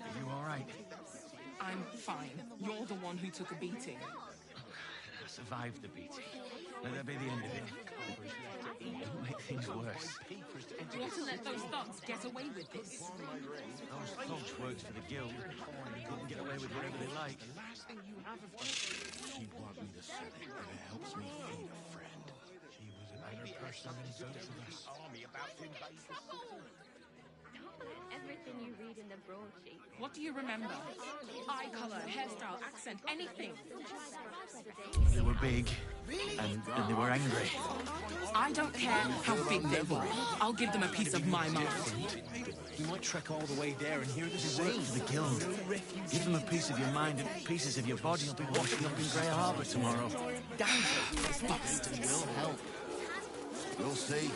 Are you all right? I'm fine. You're the one who took a beating. I survived the beating. Let that be the end of it. Don't make things worse. You want to let those thugs get away with this? Those thugs worked for the guild. They couldn't get away with whatever they like. She'd want me to serve it, and it helps me feed a friend. She was a better person than both of us. Army about to invade the city. Everything you read in the broadsheet. What do you remember? Eye color, hairstyle, accent, anything. They were big, and they were angry. I don't care how big they were. I'll give them a piece of my mind. You might trek all the way there and hear the same for the guild. Give them a piece of your mind and pieces of your body. You'll be washing up in Grey Harbour tomorrow. Bastard will help. We'll see.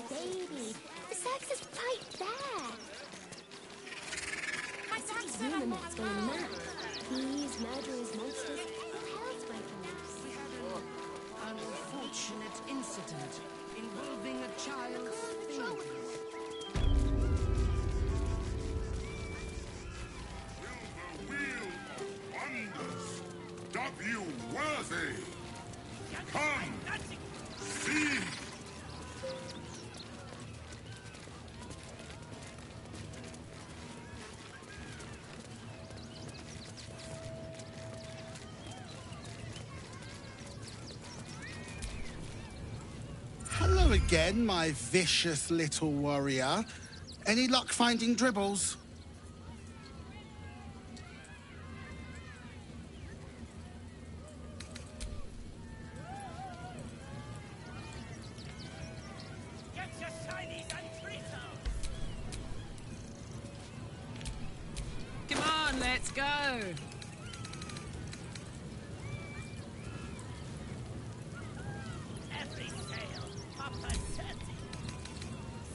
Baby, the sex is right there. My dad said You I'm and not that's going mad. Thieves, murderers, monsters, all hell's breaking loose. An unfortunate incident involving a child's baby. Wonders, W worthy. Come, see. Hello again, my vicious little warrior. Any luck finding dribbles? Get your shinies and treacle! Come on, let's go. Every sail, Papa Seti.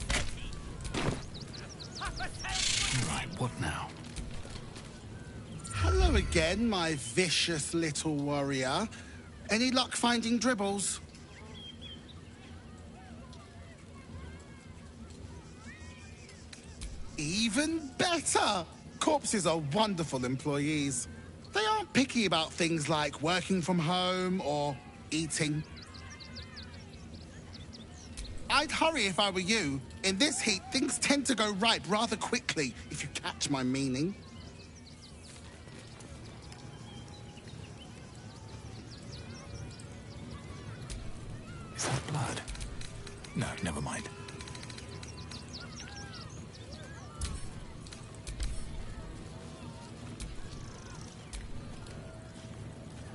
Seti. Papa sail. Right, what now? Hello again, my vicious little warrior. Any luck finding dribbles? Even better! Corpses are wonderful employees. They aren't picky about things like working from home or eating. I'd hurry if I were you. In this heat, things tend to go right rather quickly, if you catch my meaning. Is that blood? No, never mind.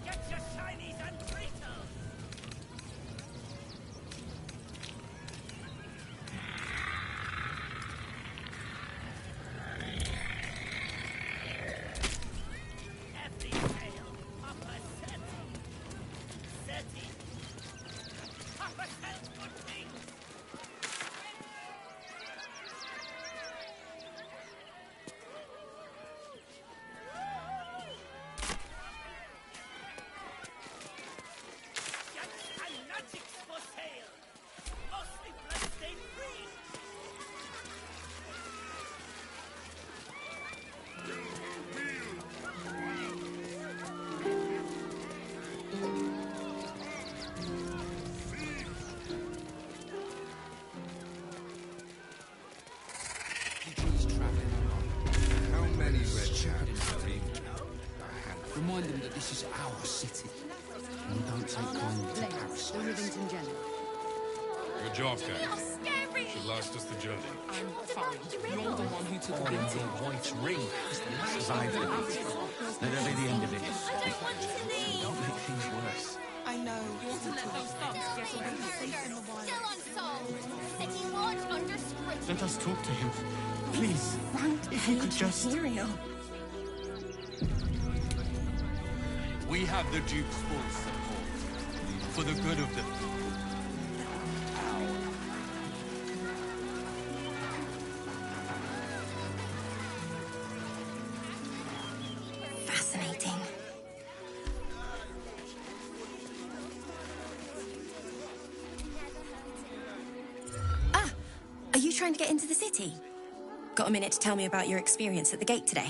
Get your shinies and treacle! Every sail, Papa Seti. Seti. Papa sails good things! Yachts and magics for sale! Mostly bloodstained free! How many red chaps have been? Remind them that this is our city. And don't take kindly to Paris. The Rivington General. Good job, Kate. Should last us the journey. I'm fine. You're the one who took a Oh, beating. your white ring. Survived the beating. Let that be the end of it. I don't want to leave. Don't make things worse. I know. You want to let those thugs get away with this? Still unsolved. City watch under scrutiny. Let us talk to him. Please. If you could just... We have the Duke's full support. For the good of the... Fascinating. Ah, Are you trying to get into the city? Got a minute to tell me about your experience at the gate today?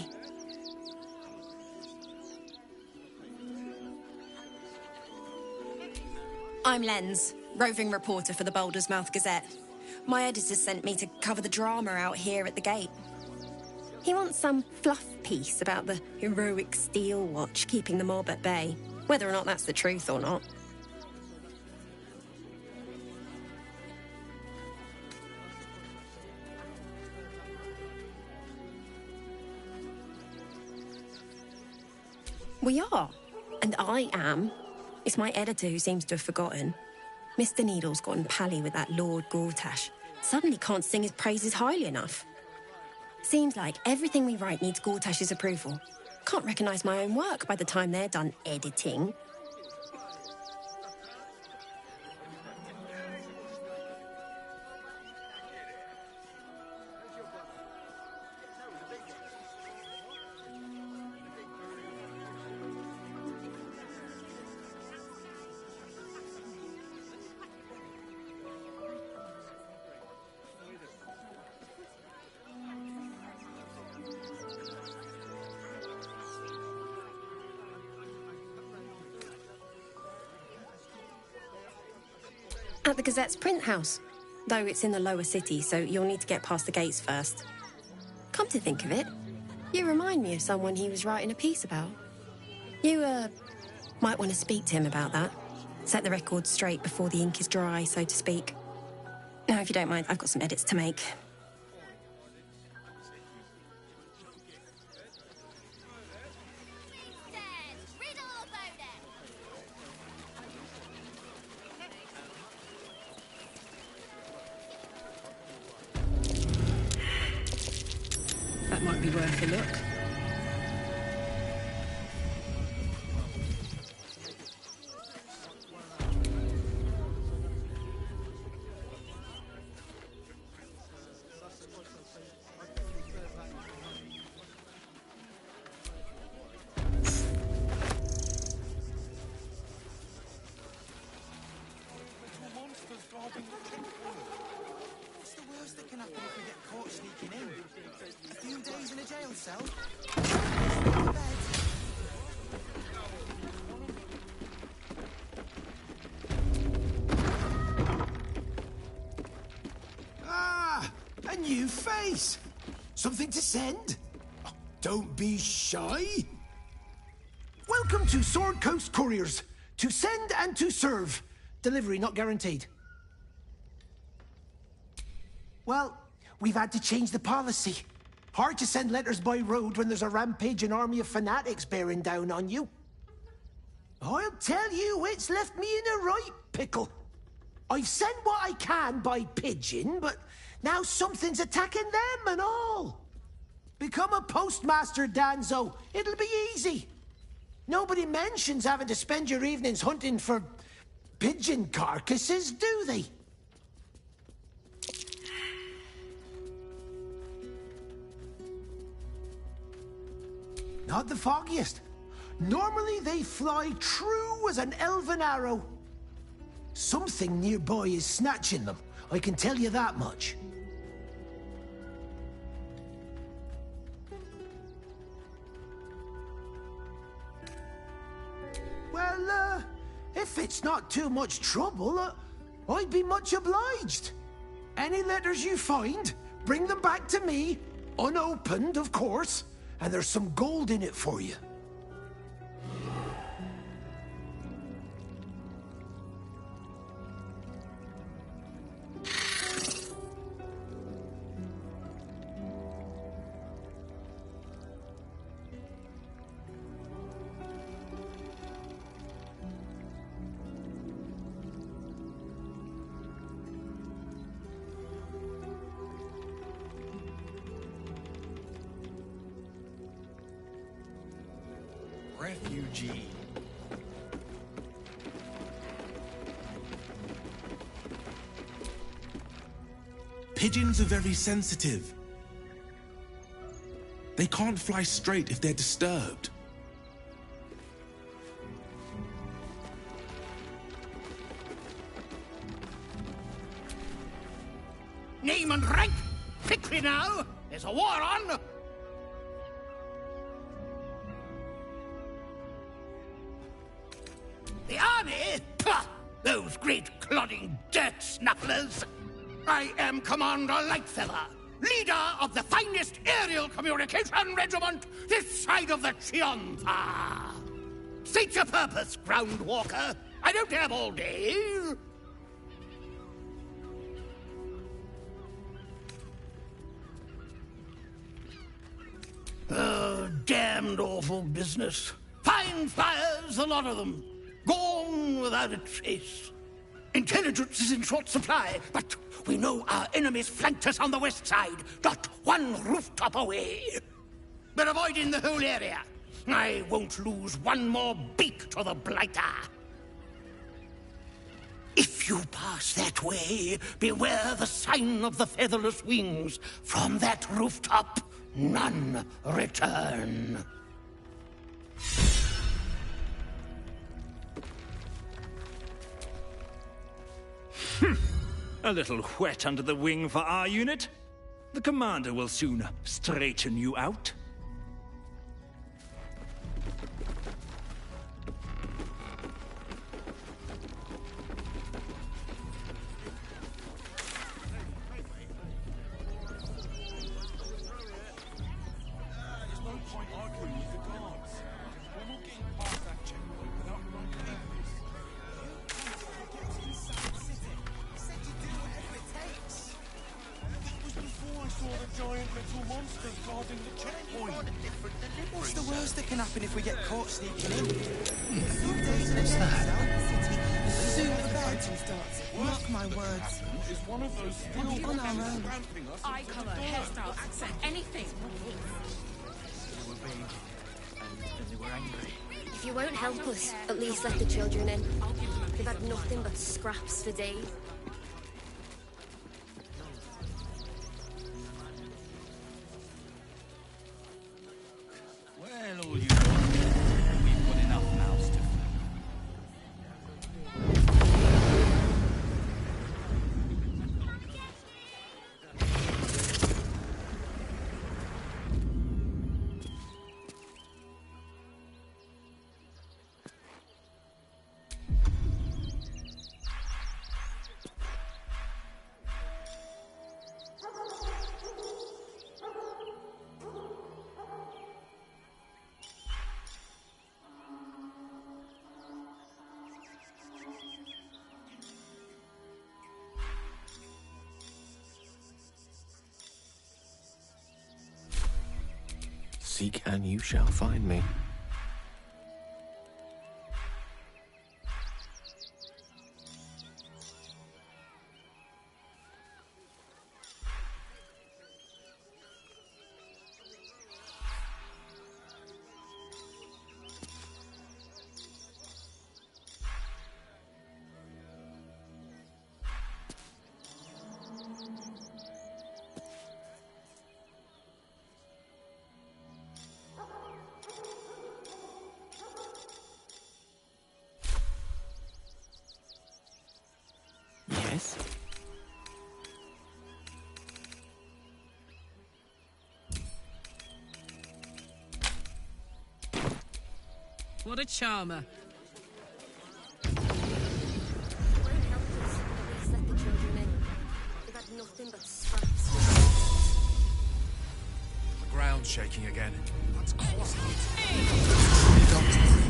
I'm Lens, roving reporter for the Baldur's Mouth Gazette. My editor sent me to cover the drama out here at the gate. He wants some fluff piece about the heroic Steel Watch keeping the mob at bay, whether or not that's the truth or not. We are. And I am. It's my editor who seems to have forgotten. Mr. Needle's gotten pally with that Lord Gortash. Suddenly can't sing his praises highly enough. Seems like everything we write needs Gortash's approval. Can't recognise my own work by the time they're done editing. At the Gazette's print house, though it's in the lower city, so you'll need to get past the gates first. Come to think of it, you remind me of someone he was writing a piece about. You, might want to speak to him about that. Set the record straight before the ink is dry, so to speak. Now, if you don't mind, I've got some edits to make. That might be worth a look. What's the worst that can happen if we get caught sneaking in? A few days in a jail cell? Ah, a new face. Something to send? Oh, don't be shy. Welcome to Sword Coast Couriers. To send and to serve. Delivery not guaranteed. Well, we've had to change the policy. Hard to send letters by road when there's a rampaging army of fanatics bearing down on you. I'll tell you, it's left me in a right pickle. I've sent what I can by pigeon, but now something's attacking them and all. Become a postmaster, Danzo. It'll be easy. Nobody mentions having to spend your evenings hunting for pigeon carcasses, do they? Not the foggiest. Normally they fly true as an elven arrow. Something nearby is snatching them, I can tell you that much. Well, if it's not too much trouble, I'd be much obliged. Any letters you find, bring them back to me, unopened, of course, and there's some gold in it for you. Refugee. Pigeons are very sensitive. They can't fly straight if they're disturbed. Name and rank? Quickly now! There's a war on! The army? Pah! Those great clodding dirt snufflers! I am Commander Lightfeather, leader of the finest aerial communication regiment this side of the Chiantha. State your purpose, Groundwalker. I don't have all day. Oh, damned awful business. Fine fires, a lot of them. Gone without a trace. Intelligence is in short supply, but we know our enemies flanked us on the west side, not one rooftop away. We're avoiding the whole area. I won't lose one more beak to the blighter. If you pass that way, beware the sign of the featherless wings. From that rooftop, none return. A little wet under the wing for our unit. The commander will soon straighten you out. What's the worst that can happen if we get caught sneaking in? What's that? Soon the fighting starts. Mark my words. We'll be on our own. Eye color, hairstyle, accent, anything. They were big, and they were angry. If you won't help us, at least let the children in. They've had nothing but scraps for days. Well, all you we've got enough mouths to feed. Seek and you shall find me. Yes? What a charmer. Won't help us, at least let the children in. They've had nothing but scraps. The ground's shaking again. What's causing it? Don't worry.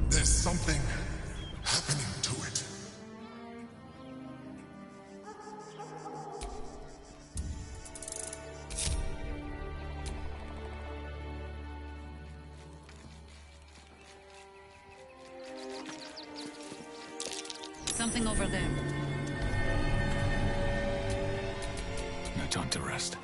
There's something happening to it. Something over there. No time to rest.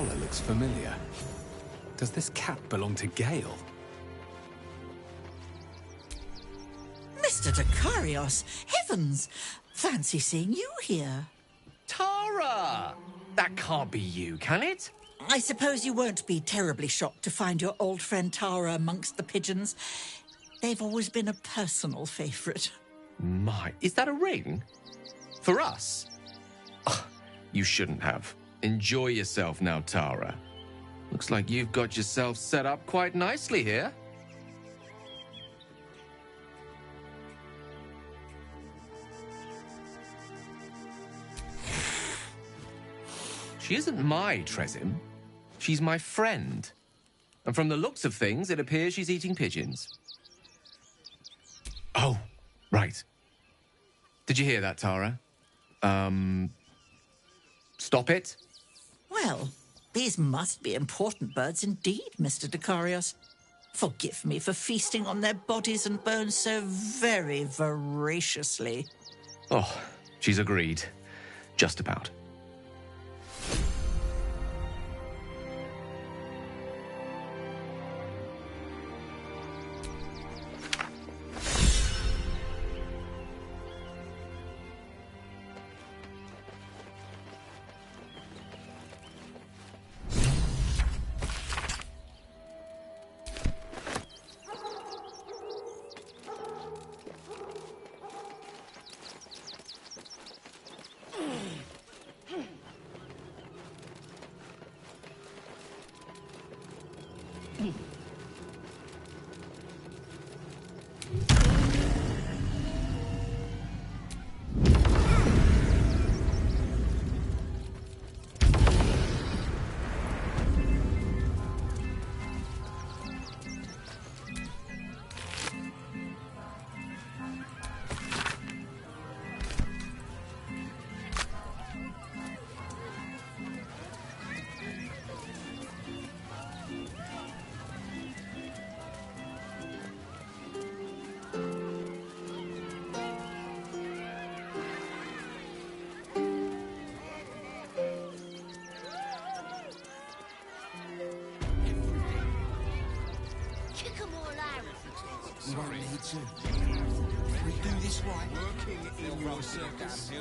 collar looks familiar. Does this cap belong to Gale? Mr. Dakarios, heavens! Fancy seeing you here. Tara! That can't be you, can it? I suppose you won't be terribly shocked to find your old friend Tara amongst the pigeons. They've always been a personal favourite. My, is that a ring? For us? Ugh, you shouldn't have. Enjoy yourself now, Tara. Looks like you've got yourself set up quite nicely here. She isn't my Tresim. She's my friend. And from the looks of things, it appears she's eating pigeons. Oh, right. Did you hear that, Tara? Stop it. Well, these must be important birds indeed, Mr. Dakarios. Forgive me for feasting on their bodies and bones so very voraciously. Oh, she's agreed. Just about. We won't need to. We do this right. Working in your circus.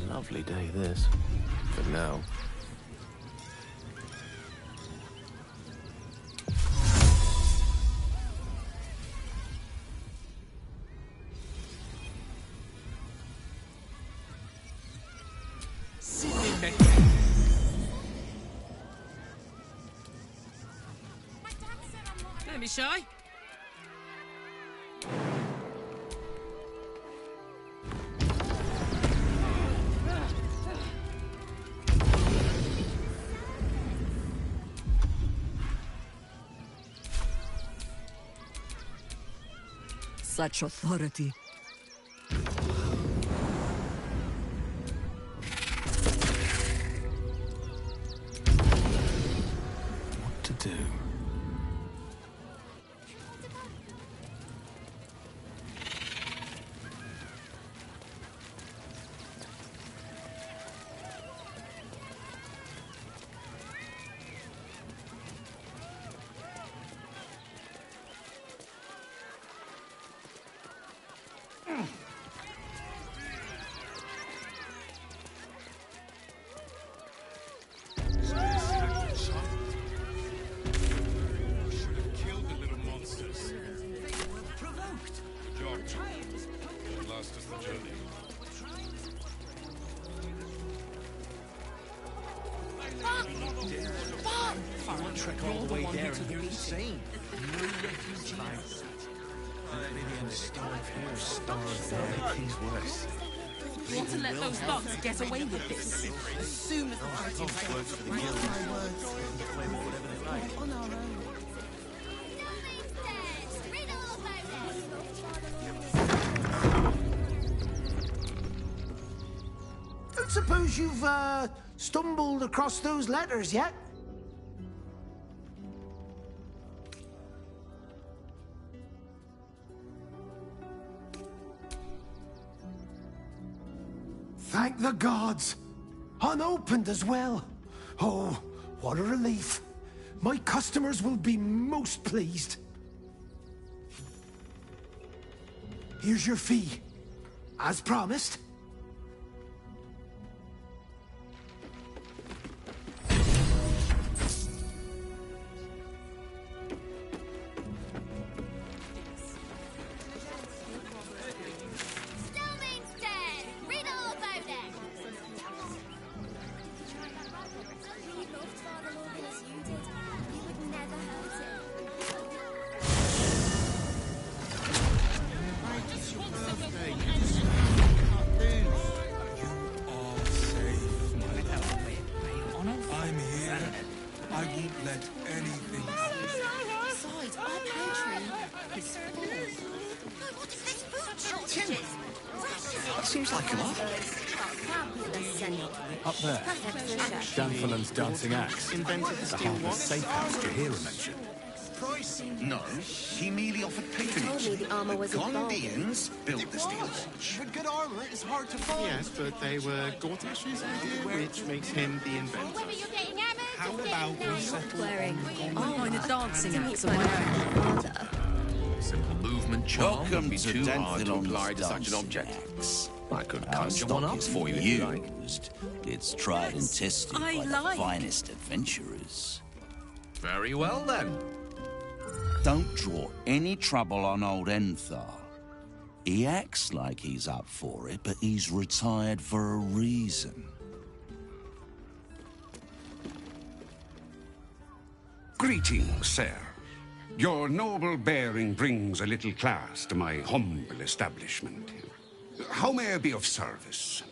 Lovely day, this. For now. Don't be shy. Such authority. What to do? Trek all the way there and hear the same. No refugees. Maybe in the starve here, starve there. He's worse. You want to let those thugs get away with this? As soon as the fighting Works for the mark guild. my words. Play with whatever they like. On our own. Don't suppose you've, stumbled across those letters yet? Thank the gods! Unopened as well. Oh, what a relief. My customers will be most pleased. Here's your fee. As promised. Seems like a lot. Up there, Danfalan's dancing axe. Invented the The steel harmless watch. safe house Jahira mentioned. Price? No, he merely offered Told patronage. me the armor was a bargain. Gondians built the steel watch. With good armor, it's hard to find. Yes, but they were Gortash's idea, which makes him the inventor. How about we settle Wearing Mine a dancing axe of my my own. father. Simple movement charm Welcome would be to too hard to Danthilon's apply to such an dancing object. axe. I could Our conjure one stock up is for you if you like. used. It's tried and tested I by the like. finest adventurers. Very well then. Don't draw any trouble on old Enthar. He acts like he's up for it, but he's retired for a reason. Greetings, sir. Your noble bearing brings a little class to my humble establishment. How may I be of service?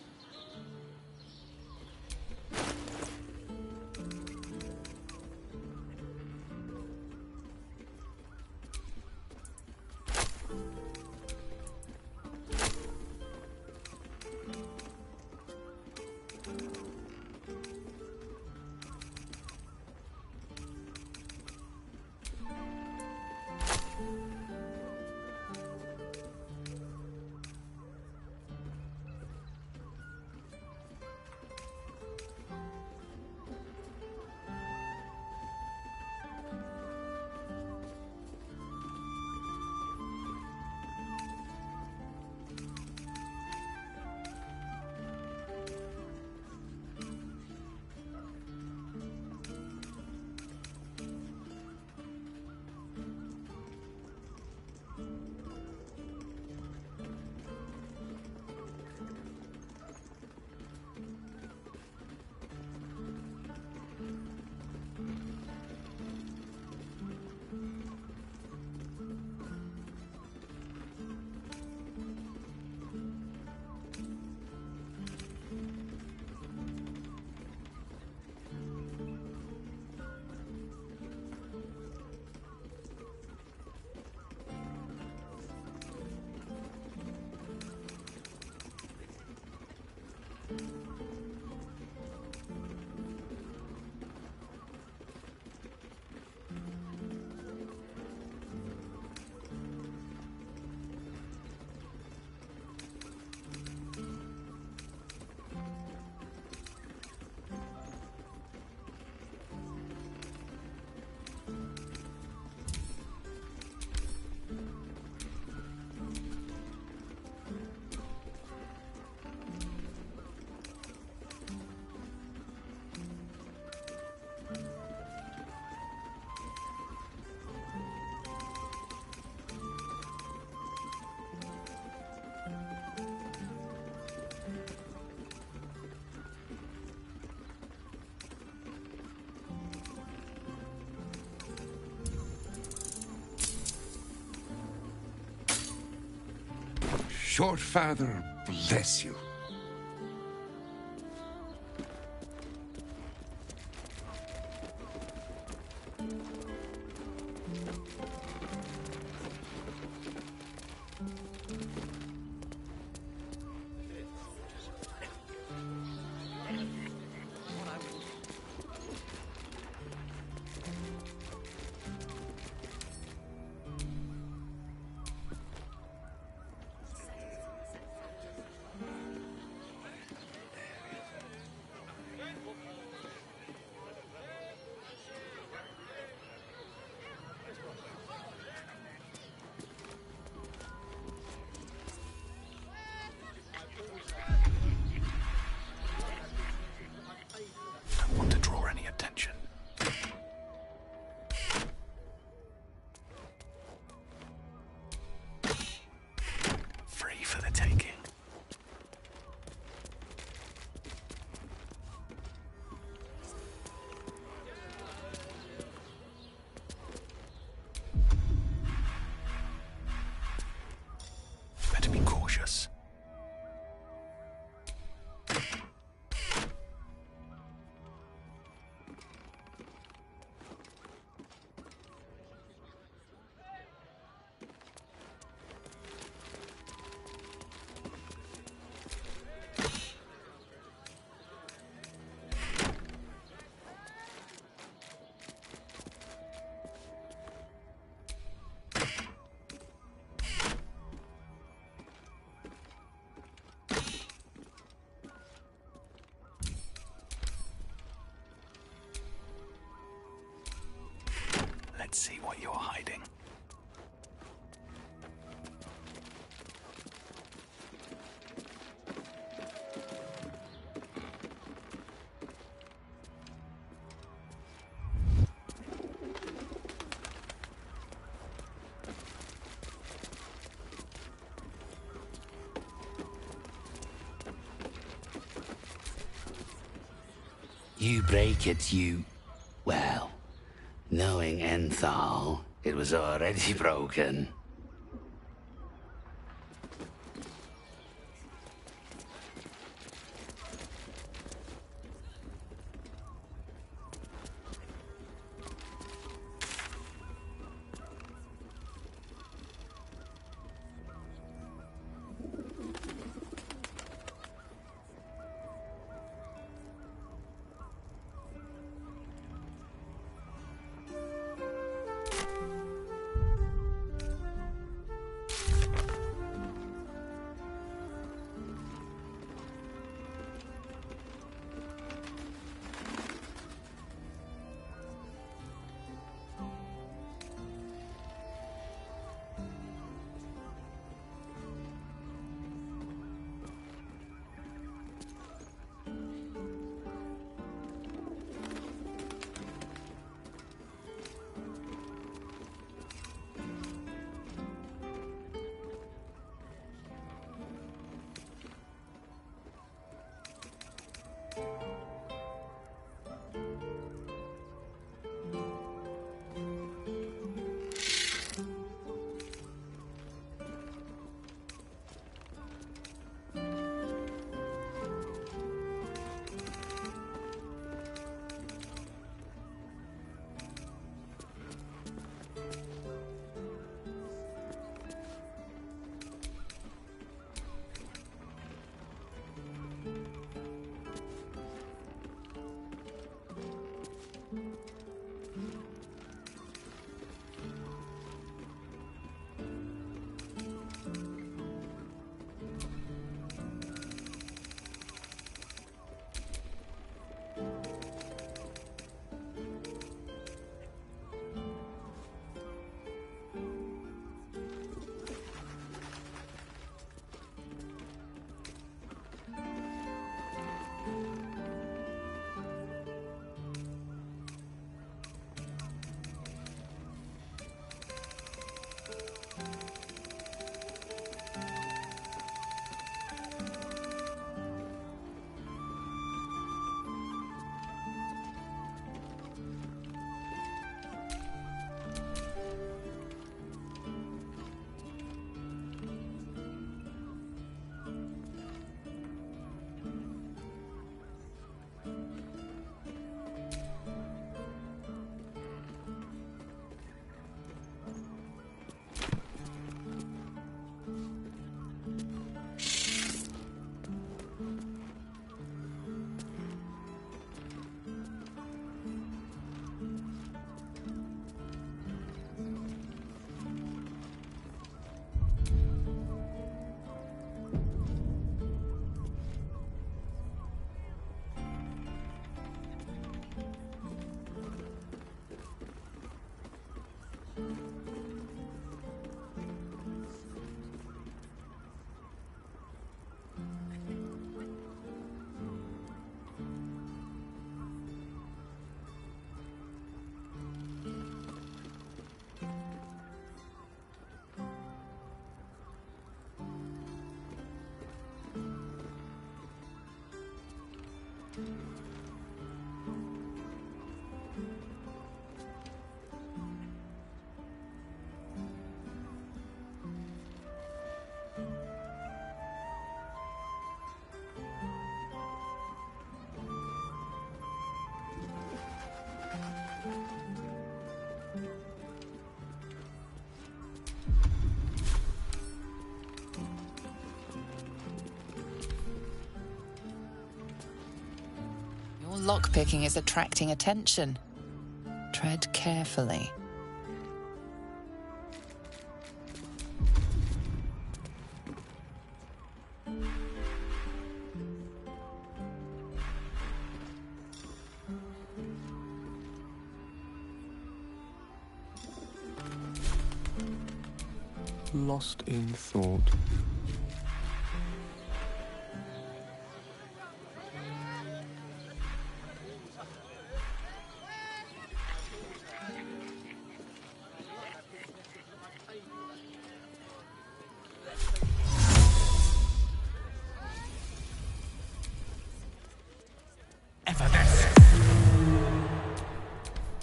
Your father bless you. Let's see what you're hiding. You break it, you... Well, knowing Enthal, it was already broken. Your lockpicking is attracting attention. Tread carefully. Lost in thought.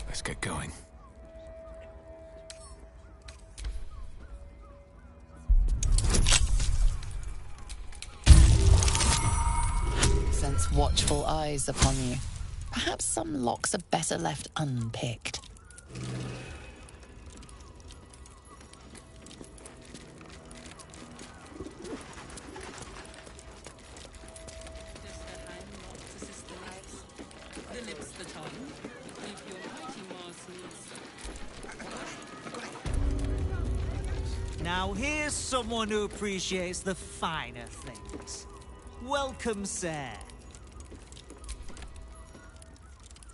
Let's get going. Sense watchful eyes upon you. Perhaps some locks are better left unpicked. Now here's someone who appreciates the finer things. Welcome, sir.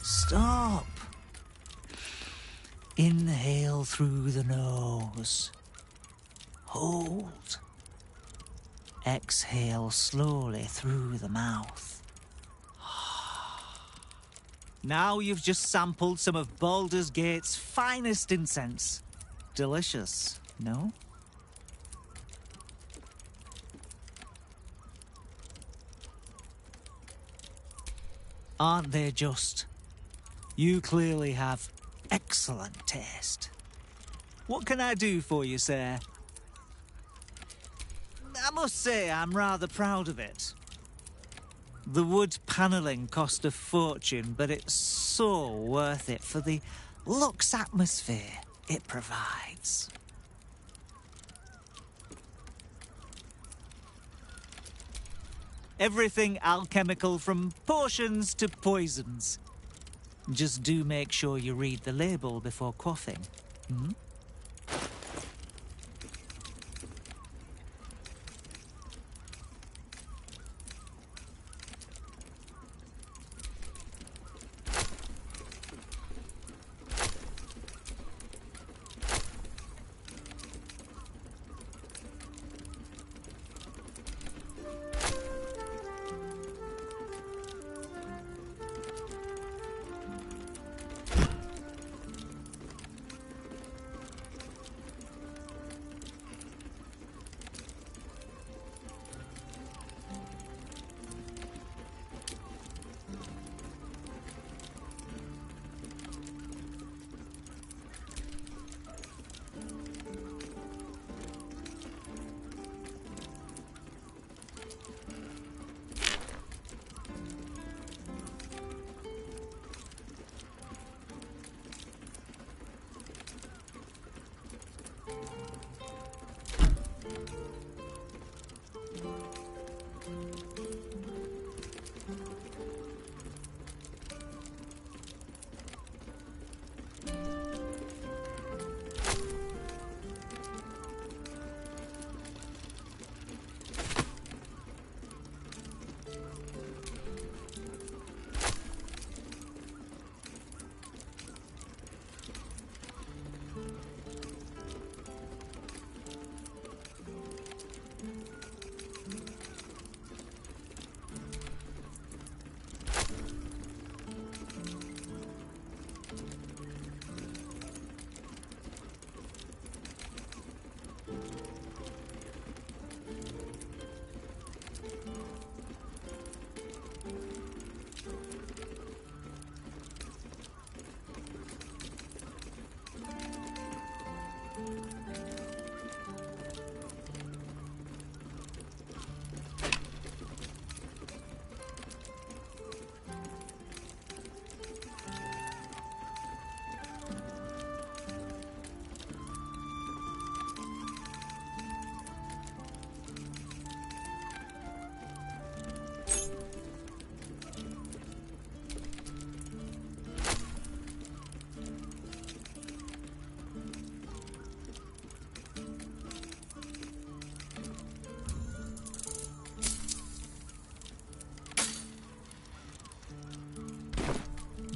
Stop. Inhale through the nose. Hold. Exhale slowly through the mouth. Now you've just sampled some of Baldur's Gate's finest incense. Delicious, no? Aren't they just? You clearly have excellent taste. What can I do for you, sir? I must say I'm rather proud of it. The wood panelling cost a fortune, but it's so worth it for the luxe atmosphere it provides. Everything alchemical from potions to poisons. Just do make sure you read the label before quaffing. Hmm?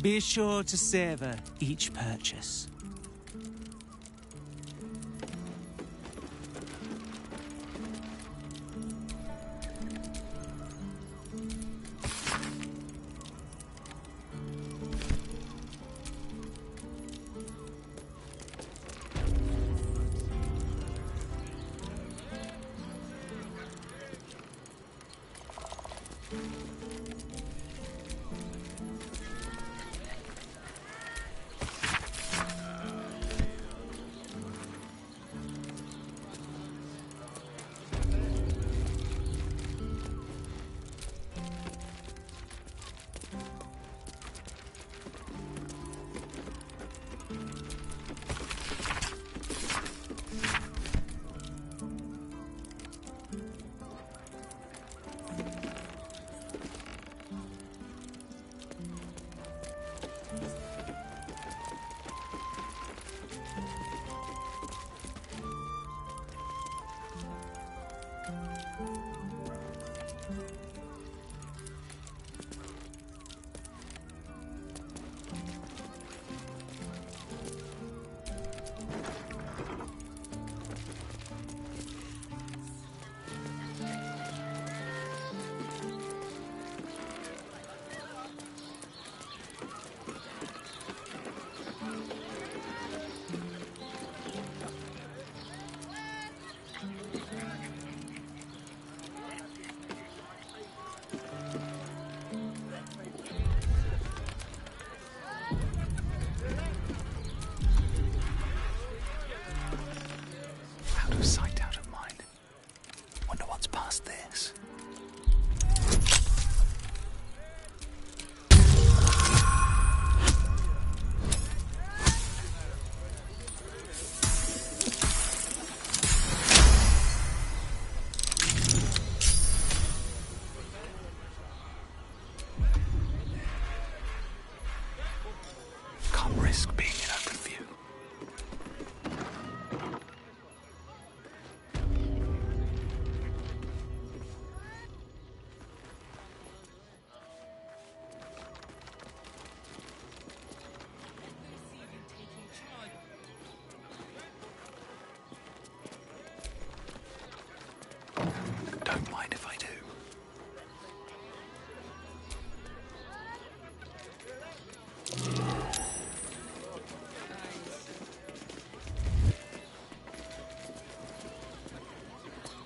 Be sure to savor each purchase.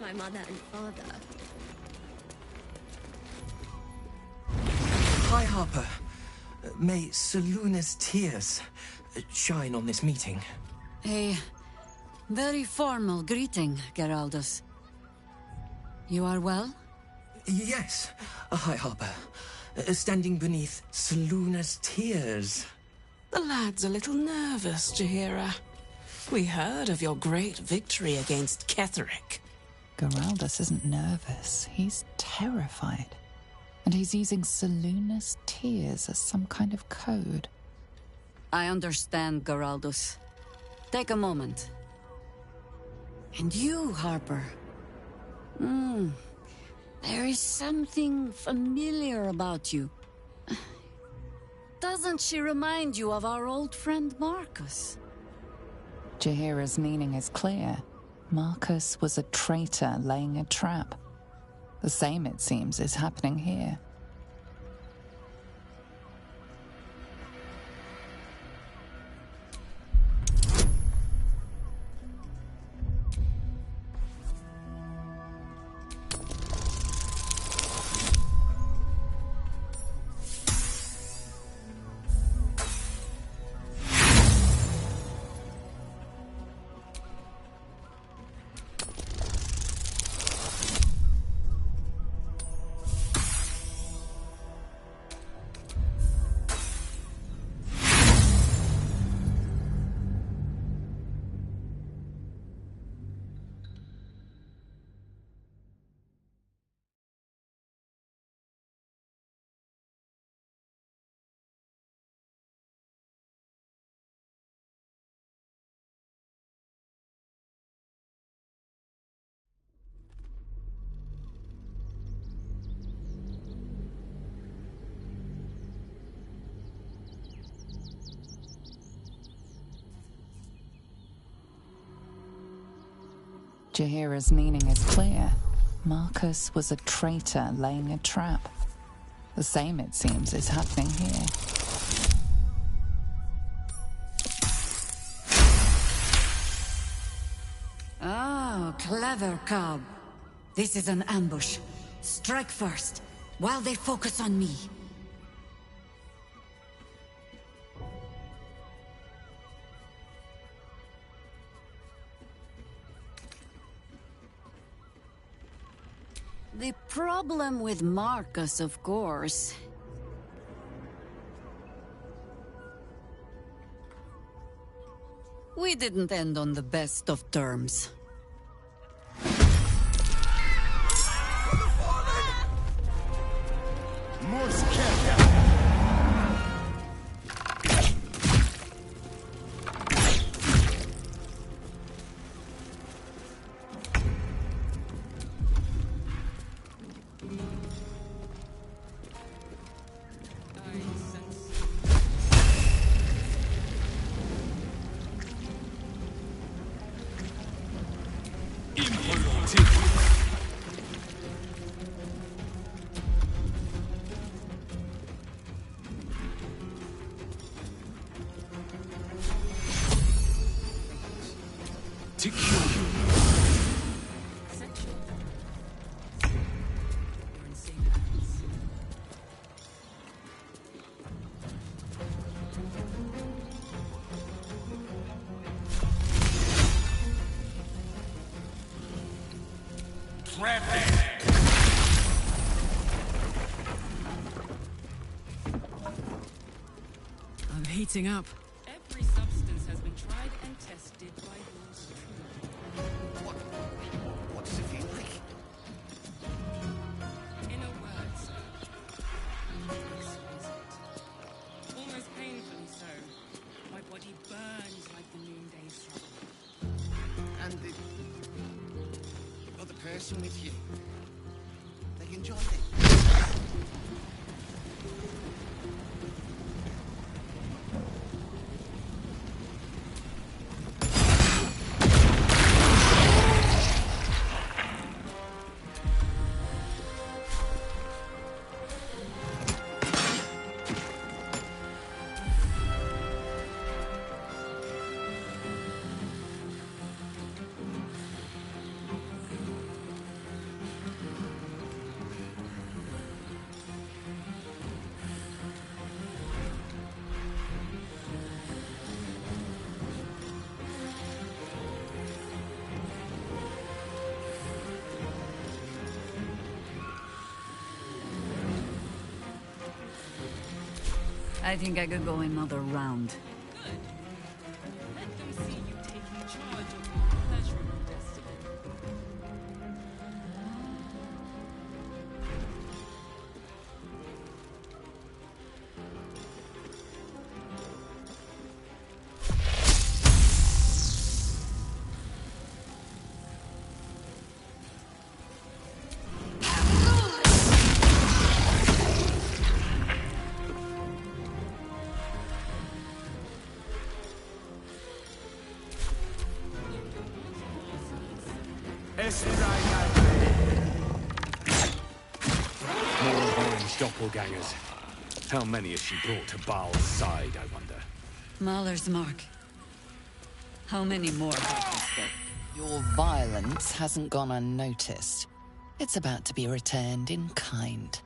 my mother and father. Hi, Harper. May Seluna's tears shine on this meeting. A very formal greeting, Geraldus. You are well? Yes. Hi, Harper. Standing beneath Seluna's tears. The lad's a little nervous, Jahira. We heard of your great victory against Ketheric. Geraldus isn't nervous. He's terrified. And he's using Seluna's tears as some kind of code. I understand, Geraldus. Take a moment. And you, Harper. There is something familiar about you. Doesn't she remind you of our old friend Marcus? Jahira's meaning is clear. Marcus was a traitor laying a trap. The same, it seems, is happening here. Jahira's meaning is clear. Marcus was a traitor laying a trap. The same, it seems, is happening here. Oh, clever cub. This is an ambush. Strike first, while they focus on me. The problem with Marcus, of course. We didn't end on the best of terms. I'm heating up. Every substance has been tried and tested by yours truly. What does it feel like? In a word, sir. Exquisite. Almost painfully so. My body burns like the noonday sun. And the other person with you, they enjoyed it. I think I could go another round. Let them see you taking charge of your pleasurable destiny. More of Oran's doppelgangers. How many has she brought to Baal's side, I wonder? Mahler's mark. How many more Harper's dead? Your violence hasn't gone unnoticed. It's about to be returned in kind.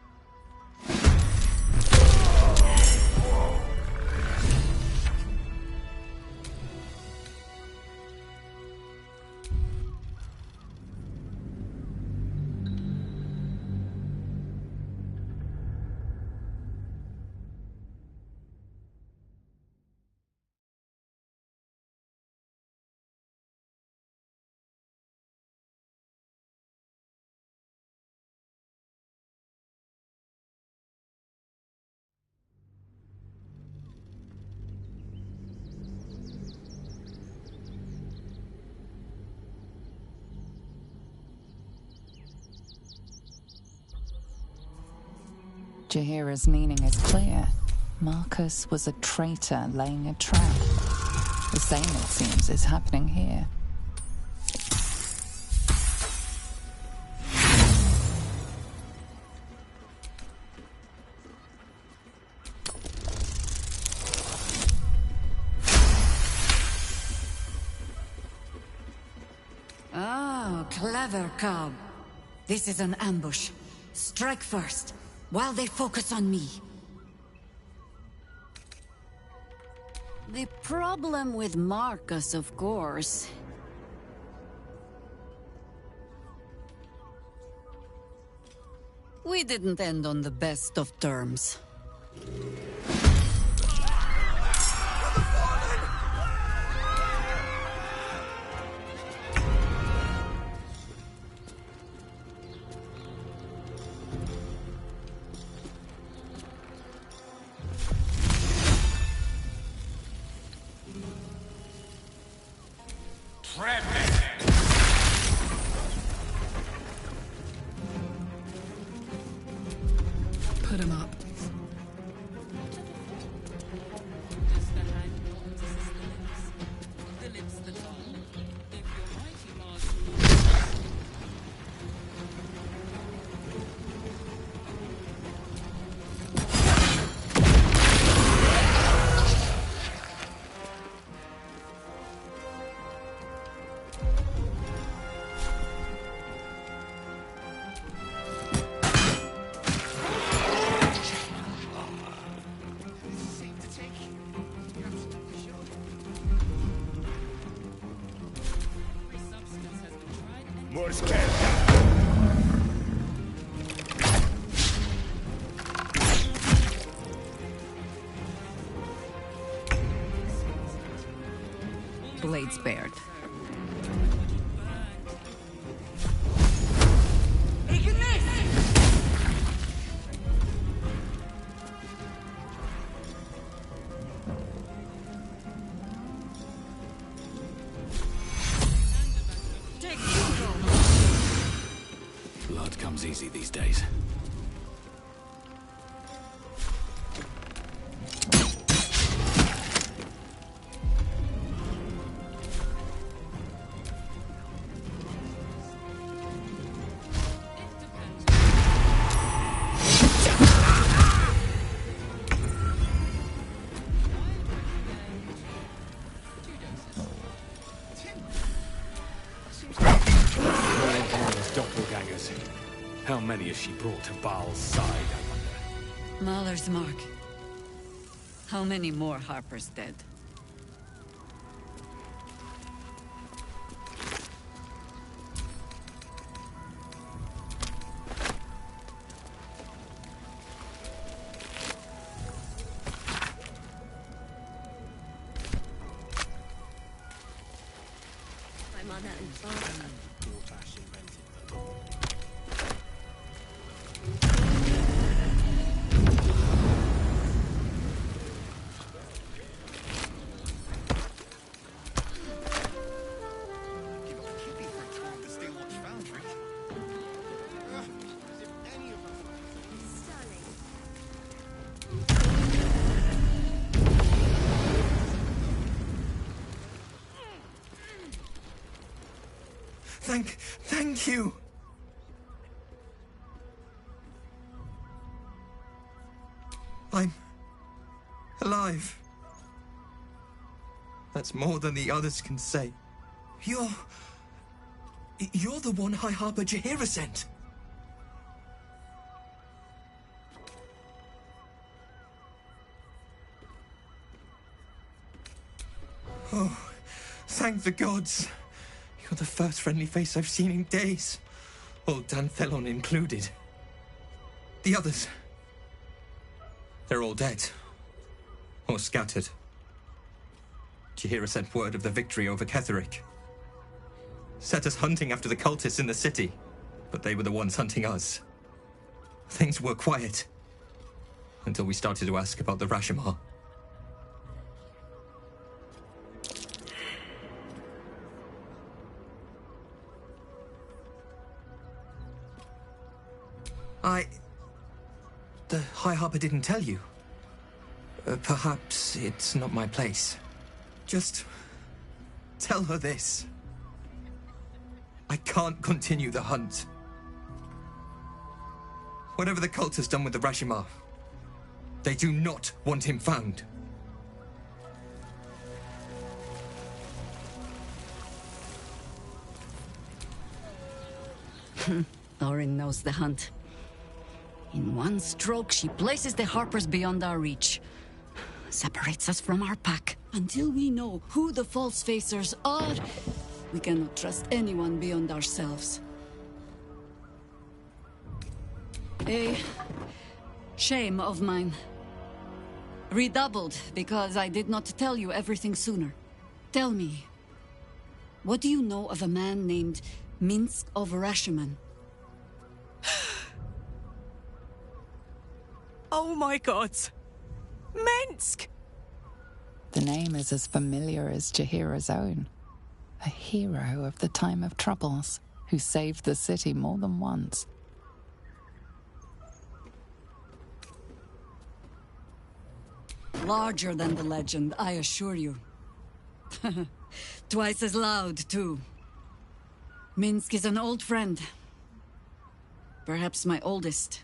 Jahira's meaning is clear. Marcus was a traitor laying a trap. The same, it seems, is happening here. Oh, clever cob. This is an ambush. Strike first, while they focus on me. The problem with Marcus, of course. We didn't end on the best of terms. Put him up. Blade spared. Blood comes easy these days. Doppelgangers. How many has she brought to Baal's side, I wonder? Mahler's mark. How many more Harper's dead? I'm on that and far. Thank you. I'm alive. That's more than the others can say. You're the one High Harper Jaheira sent. Oh, thank the gods. You're the first friendly face I've seen in days. Old Danthelon included. The others, they're all dead. Or scattered. Jaheira sent word of the victory over Ketheric. Set us hunting after the cultists in the city, but they were the ones hunting us. Things were quiet. Until we started to ask about the Rashomar. The High Harper didn't tell you. Perhaps it's not my place. Just tell her this. I can't continue the hunt. Whatever the cult has done with the Rashomar, they do not want him found. Thorin knows the hunt. In one stroke, she places the Harpers beyond our reach. Separates us from our pack. Until we know who the false facers are, we cannot trust anyone beyond ourselves. A shame of mine. Redoubled because I did not tell you everything sooner. Tell me, what do you know of a man named Minsk of Rashomon? Oh my god! Minsk! The name is as familiar as Jaheira's own. A hero of the time of troubles, who saved the city more than once. Larger than the legend, I assure you. Twice as loud, too. Minsk is an old friend. Perhaps my oldest.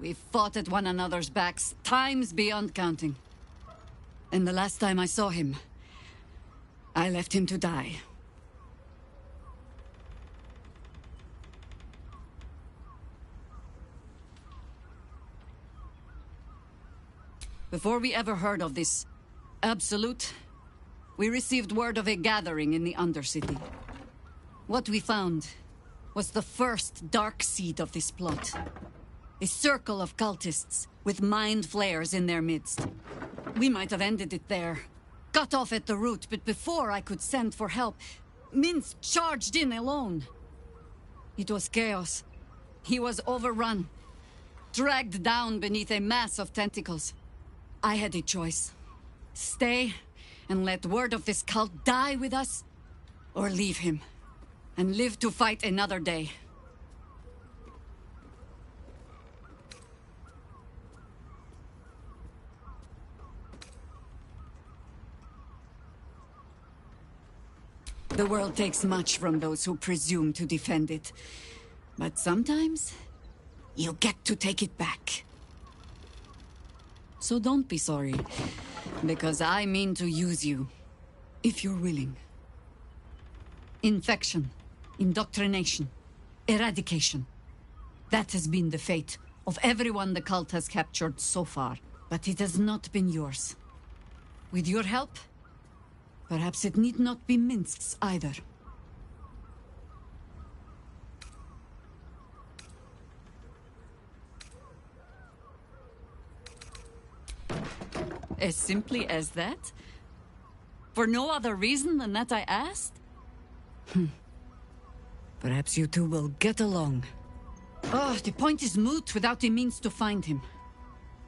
We've fought at one another's backs, times beyond counting. And the last time I saw him, I left him to die. Before we ever heard of this Absolute, we received word of a gathering in the Undercity. What we found was the first dark seed of this plot. A circle of cultists with mind flayers in their midst. We might have ended it there, cut off at the root, but before I could send for help, Minsk charged in alone. It was chaos. He was overrun, dragged down beneath a mass of tentacles. I had a choice. Stay and let word of this cult die with us, or leave him and live to fight another day. The world takes much from those who presume to defend it. But sometimes, you get to take it back. So don't be sorry, because I mean to use you, if you're willing. Infection, indoctrination, eradication. That has been the fate of everyone the cult has captured so far. But it has not been yours. With your help, perhaps it need not be Minsk's either. As simply as that? For no other reason than that I asked? Perhaps you two will get along. Oh, the point is moot without the means to find him.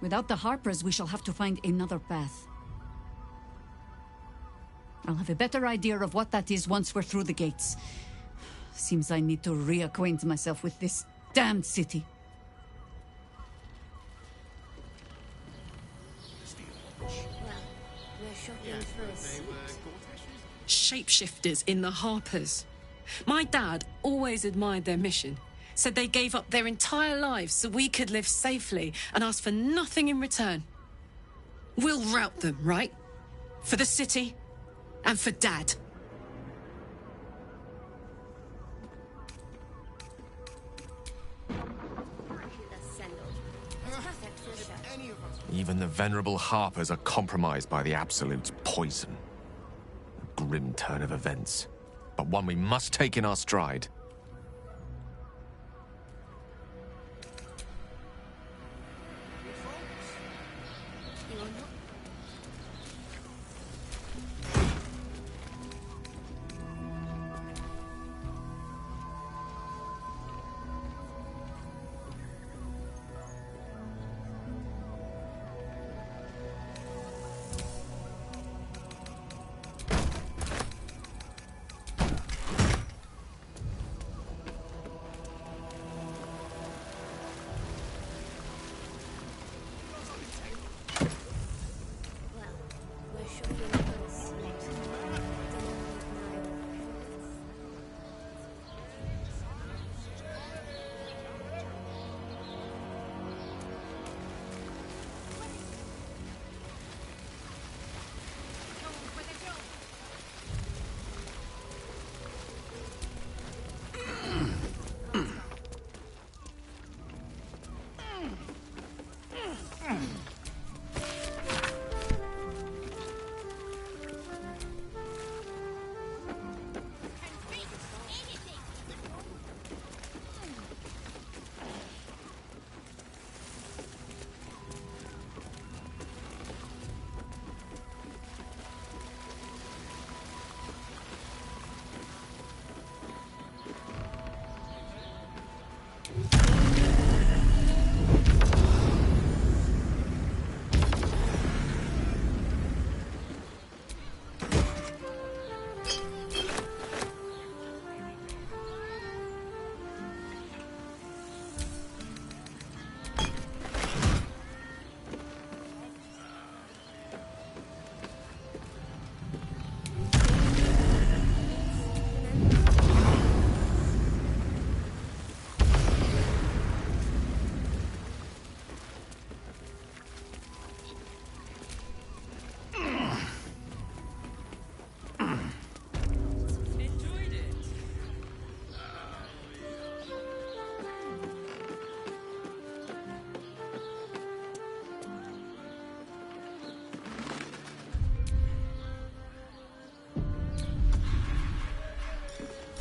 Without the Harpers, we shall have to find another path. I'll have a better idea of what that is once we're through the gates. Seems I need to reacquaint myself with this damned city. Shapeshifters in the Harpers. My dad always admired their mission. Said they gave up their entire lives so we could live safely and asked for nothing in return. We'll rout them, right? For the city and for Dad. Even the venerable Harpers are compromised by the Absolute's poison. A grim turn of events, but one we must take in our stride.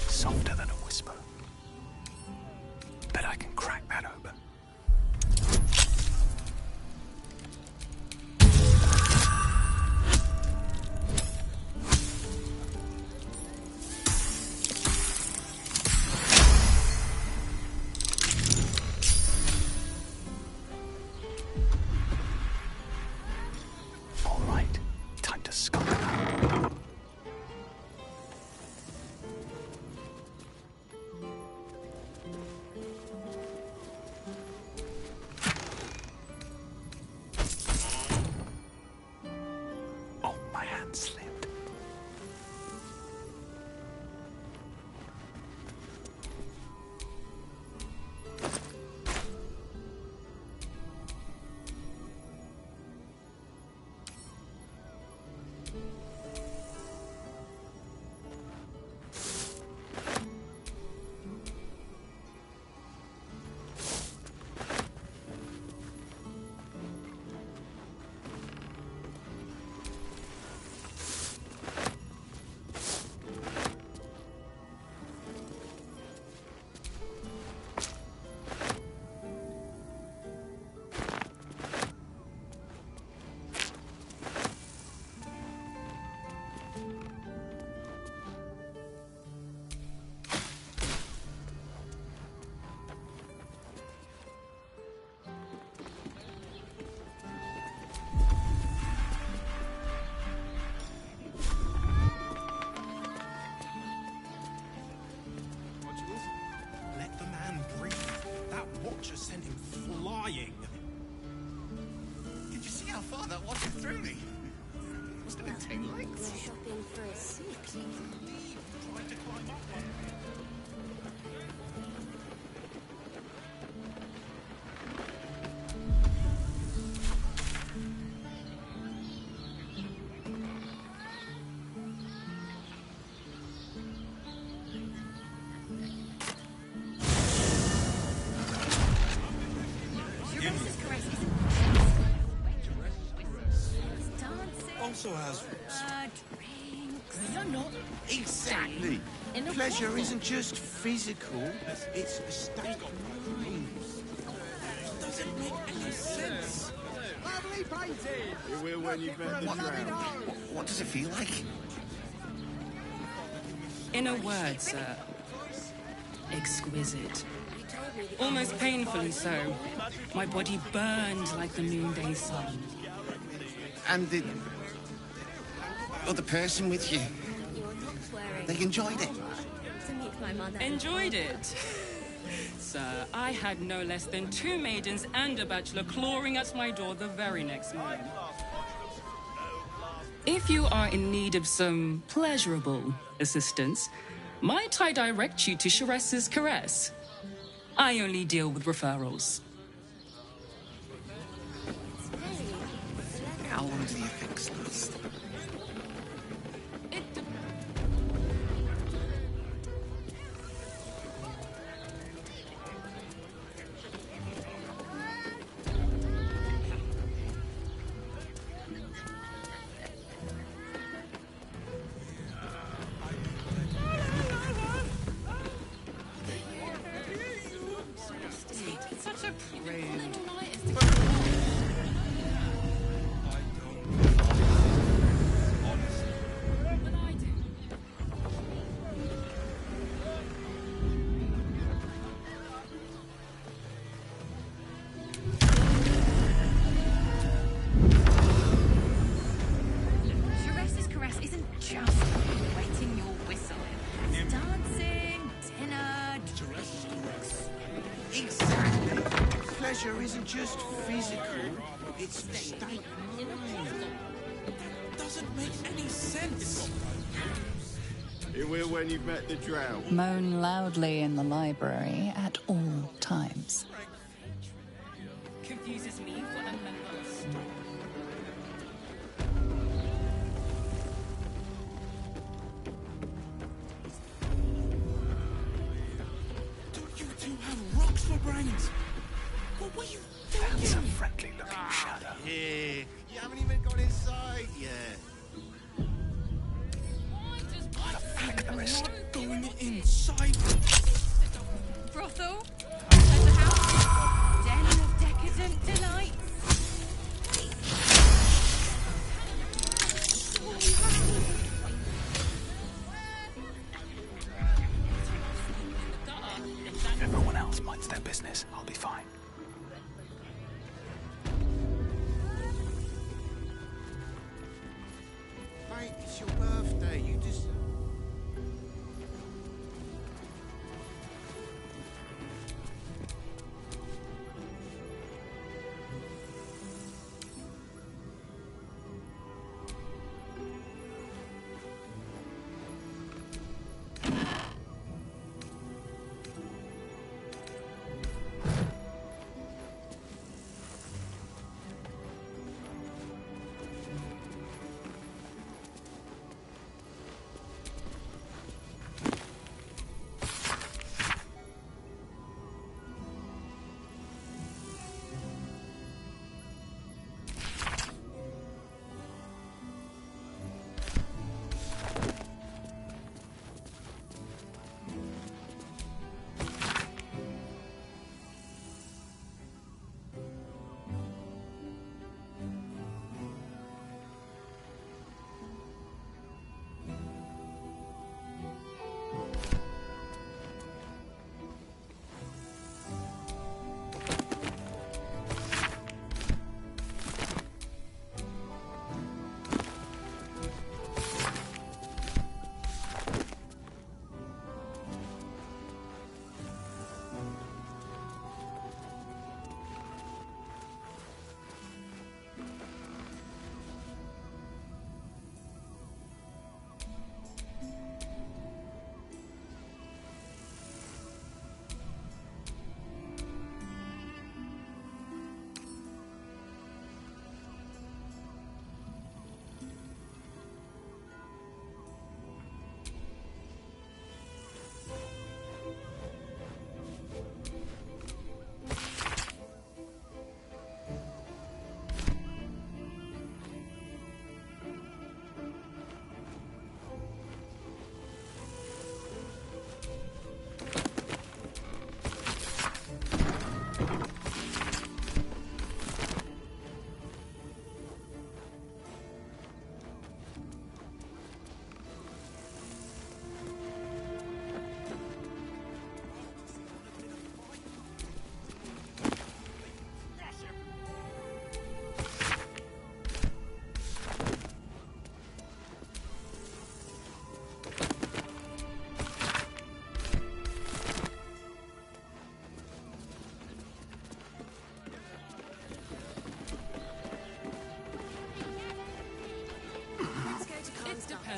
Softer than a whisper. Bet I can crack that open. All right, time to skulk out. dying. Did you see how far that washed through me? Must have been 10 lengths. We're shopping for a suit. Tried to climb up one. Also has No, not exactly. Pleasure isn't just physical, it's a state of mind. doesn't make any sense. Lovely painting! You will when you've met the drown. What does it feel like? In a word, sir, exquisite. Almost painfully so. My body burned like the noonday sun. And the other person with you, they enjoyed it. To meet my mother. Enjoyed it? Sir, I had no less than 2 maidens and a bachelor clawing at my door the very next morning. If you are in need of some pleasurable assistance, might I direct you to Sheres's Caress? I only deal with referrals. How long do the effects last? Such a prude. Sheres's Caress isn't just wetting your whistle. It's dancing, dinner, drinks. Exactly. Pleasure isn't just physical, it's a state of mind. Doesn't make any sense. You will when you've met the drow. Moan loudly in the library at all times. Confuses me for a member. Don't you two have rocks for brains? What were you thinking? That's a friendly-looking shadow. Here, you haven't even got inside yet. Flick the wrist. Going inside. Brothel, as a house, den of decadent delights. If everyone else minds their business, I'll be fine. Mate, it's your birthday. You just...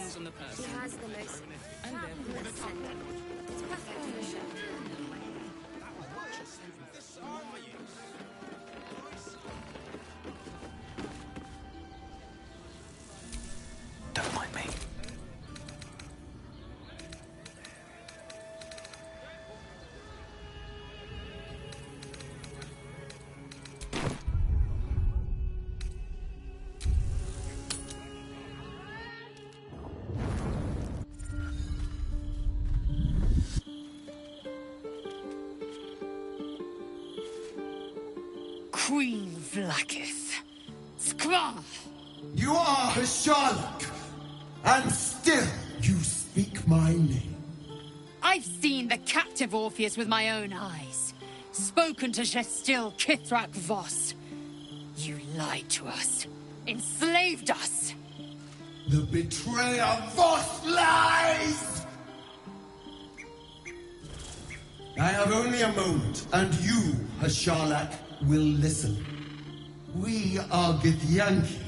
depends on the person. He has the most And fabulous scent. It's perfect for a show. Don't mind me. Queen Vlaakith. Skva! You are Hasharlok, and still you speak my name. I've seen the captive Orpheus with my own eyes. Spoken to Gestil Kithrak Voss. You lied to us. Enslaved us. The betrayer Voss lies! I have only a moment, and you, Hasharlok, will listen. We are Githyanki.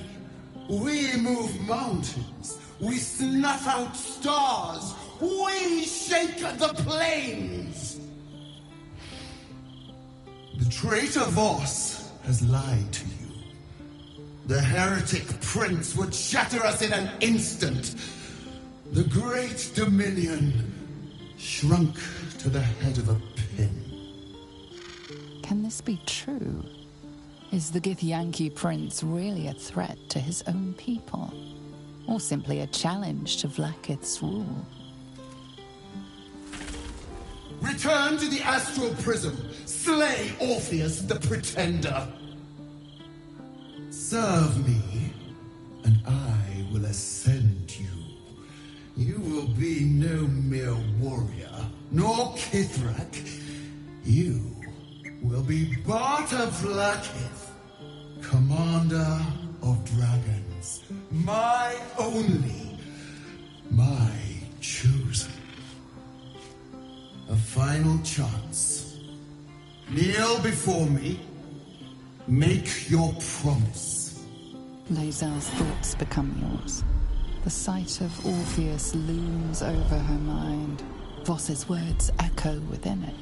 We move mountains. We snuff out stars. We shake the plains. The traitor Voss has lied to you. The heretic prince would shatter us in an instant. The great dominion shrunk to the head of a pin. Can this be true? Is the Githyanki prince really a threat to his own people? Or simply a challenge to Vlaakith's rule? Return to the astral prism. Slay Orpheus the Pretender. Serve me, and I will ascend you. You will be no mere warrior, nor Kithrak. You will be Barta Vlaakith, commander of dragons. My only, my chosen. A final chance. Kneel before me. Make your promise. Lae'zel's thoughts become yours. The sight of Orpheus looms over her mind. Voss's words echo within it.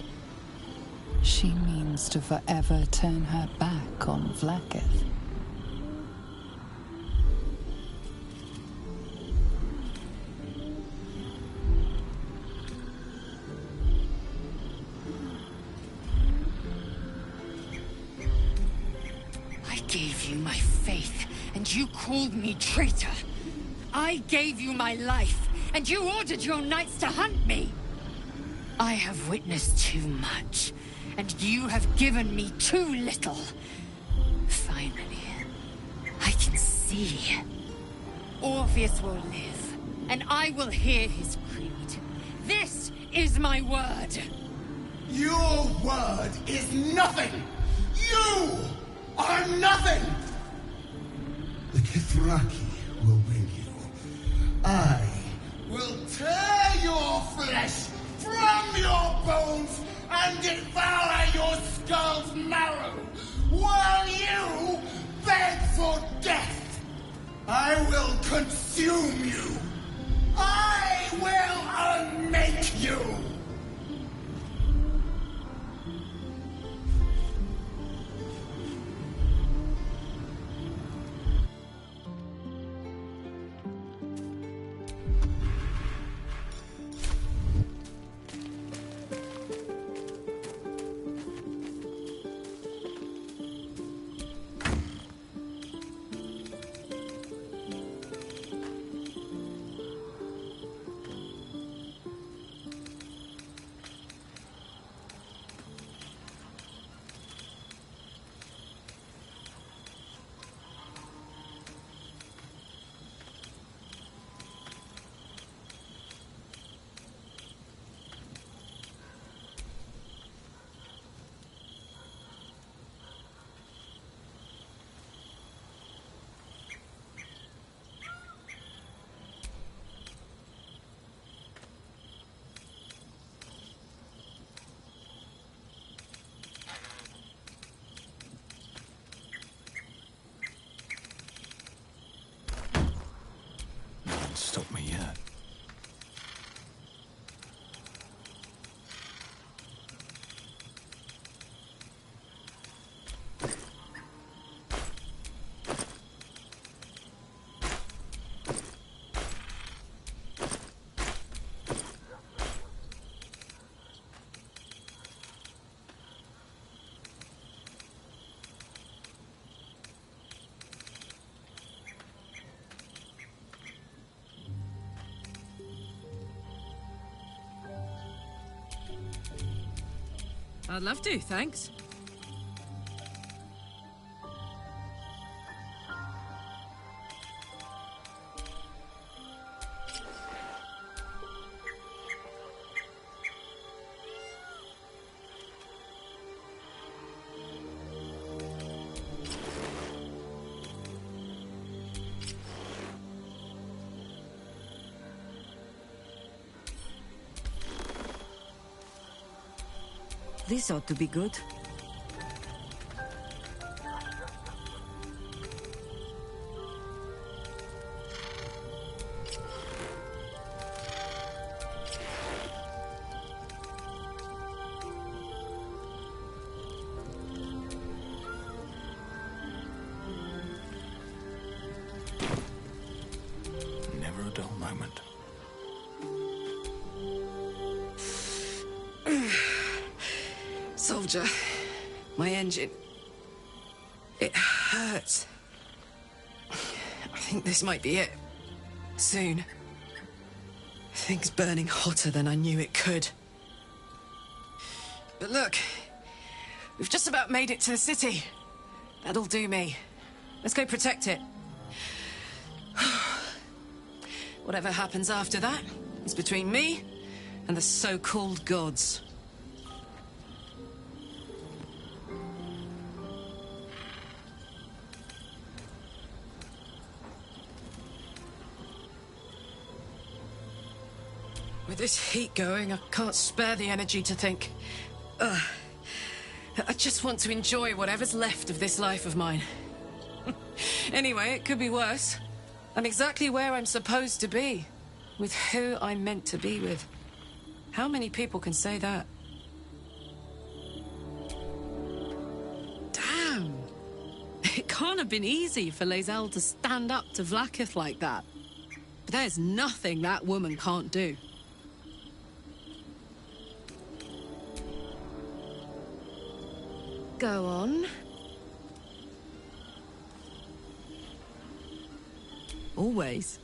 She means to forever turn her back on Vlaakith. I gave you my faith, and you called me traitor. I gave you my life, and you ordered your knights to hunt me. I have witnessed too much, and you have given me too little. Finally, I can see. Orpheus will live, and I will hear his creed. This is my word. Your word is nothing! You are nothing! The Kithraki will bring you. I will tear your flesh from your bones and devour your skull's marrow while you beg for death. I will consume you. I will unmake you. I'd love to, thanks. This ought to be good. Never a dull moment. Soldier, my engine. It hurts. I think this might be it. Soon. Things burning hotter than I knew it could. But look, we've just about made it to the city. That'll do me. Let's go protect it. Whatever happens after that is between me and the so-called gods. With this heat going, I can't spare the energy to think. I just want to enjoy whatever's left of this life of mine. Anyway, it could be worse. I'm exactly where I'm supposed to be, with who I'm meant to be with. How many people can say that? Damn! It can't have been easy for Lae'zel to stand up to Vlaakith like that. But there's nothing that woman can't do. Go on. Always.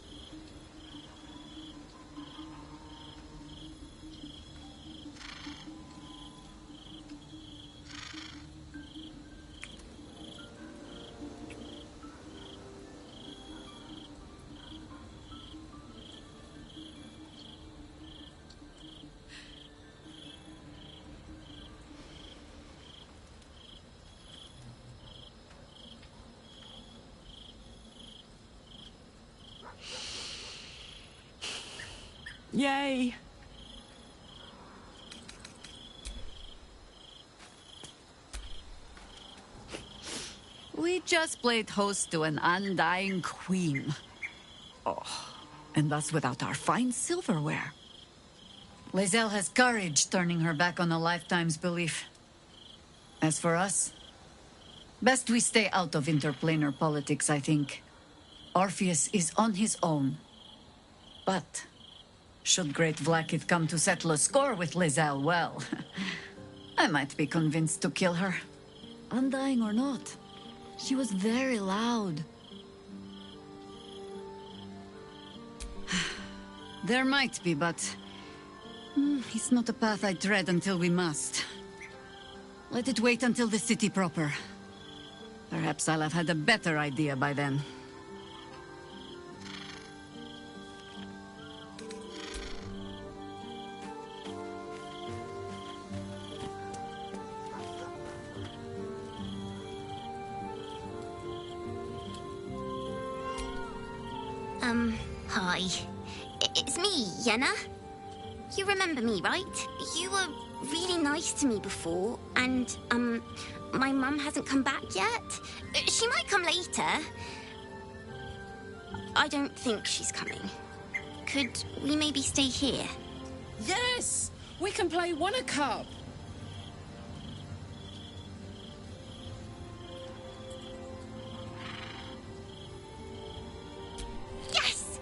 Yay! We just played host to an undying queen. Oh, and that's without our fine silverware. Lae'zel has courage turning her back on a lifetime's belief. As for us, best we stay out of interplanar politics, I think. Orpheus is on his own. But should Great Vlaakith come to settle a score with Lae'zel, well, I might be convinced to kill her. Undying or not, she was very loud. There might be, but it's not a path I tread until we must. Let it wait until the city proper. Perhaps I'll have had a better idea by then. Hi. It's me, Yenna. You remember me, right? You were really nice to me before, and, my mum hasn't come back yet. She might come later. I don't think she's coming. Could we maybe stay here? Yes! We can play Wonder Cup! Yes!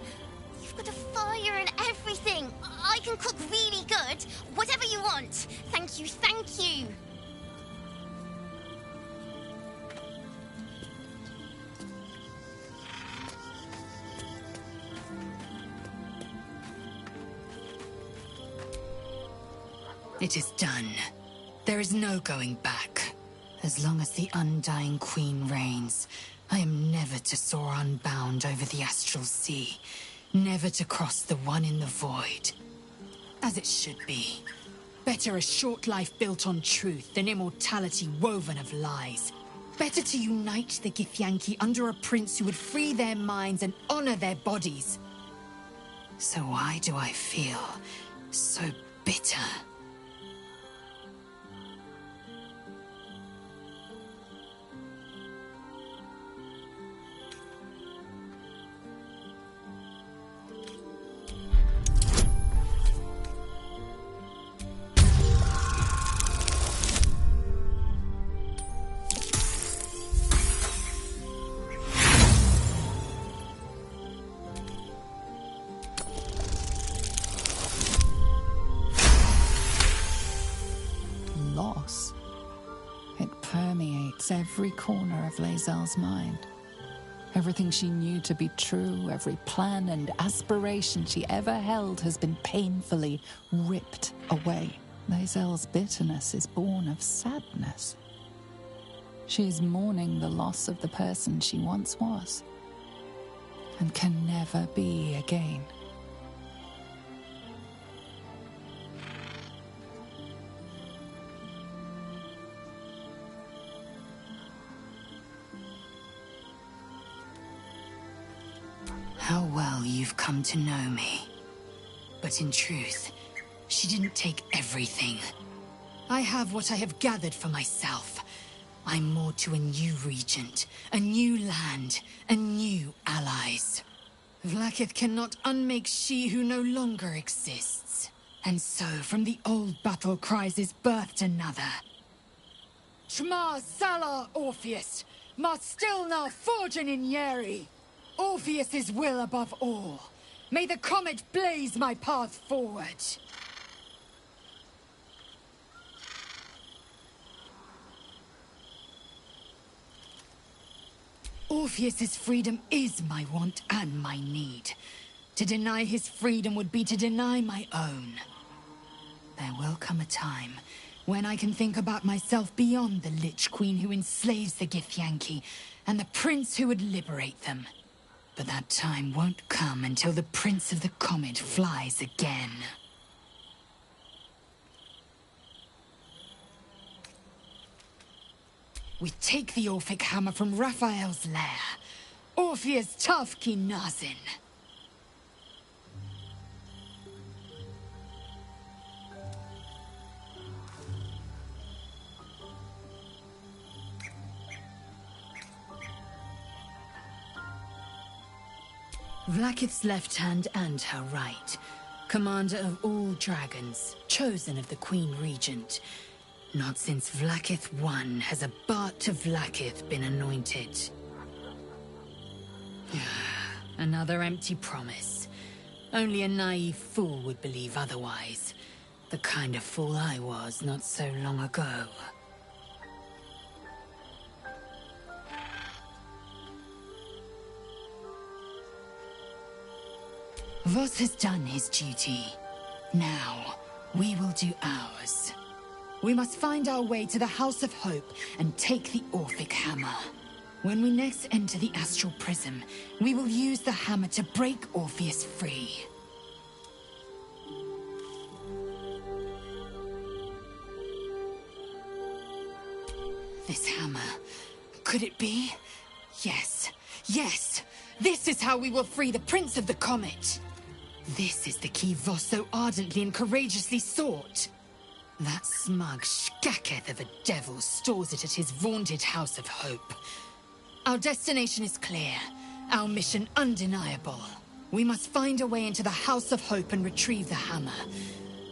You've got a fire and everything! I can cook really good! Whatever you want! Thank you, thank you! It is done. There is no going back. As long as the Undying Queen reigns, I am never to soar unbound over the astral sea, never to cross the one in the void. As it should be. Better a short life built on truth than immortality woven of lies. Better to unite the Githyanki under a prince who would free their minds and honor their bodies. So why do I feel so bitter? Loss. It permeates every corner of Lae'zel's mind. Everything she knew to be true, every plan and aspiration she ever held has been painfully ripped away. Lae'zel's bitterness is born of sadness. She is mourning the loss of the person she once was, and can never be again. How well you've come to know me. But in truth, she didn't take everything. I have what I have gathered for myself. I'm moored to a new regent, a new land, and new allies. Vlaakith cannot unmake she who no longer exists. And so, from the old battle cries is birthed another. Shma Salar Orpheus, Ma Stilna Forgin in Yeri. Orpheus's will above all. May the comet blaze my path forward. Orpheus's freedom is my want and my need. To deny his freedom would be to deny my own. There will come a time when I can think about myself beyond the Lich Queen who enslaves the Githyanki and the prince who would liberate them. But that time won't come until the Prince of the Comet flies again. We take the Orphic hammer from Raphael's lair. Orpheus Tavki Nazin. Vlaakith's left hand and her right. Commander of all dragons, chosen of the Queen Regent. Not since Vlaakith I has a Bart to Vlaakith been anointed. Another empty promise. Only a naive fool would believe otherwise. The kind of fool I was not so long ago. Voss has done his duty. Now, we will do ours. We must find our way to the House of Hope and take the Orphic Hammer. When we next enter the Astral Prism, we will use the hammer to break Orpheus free. This hammer, could it be? Yes, yes! This is how we will free the Prince of the Comet! This is the key Voss so ardently and courageously sought. That smug shkaketh of a devil stores it at his vaunted House of Hope. Our destination is clear, our mission undeniable. We must find a way into the House of Hope and retrieve the hammer.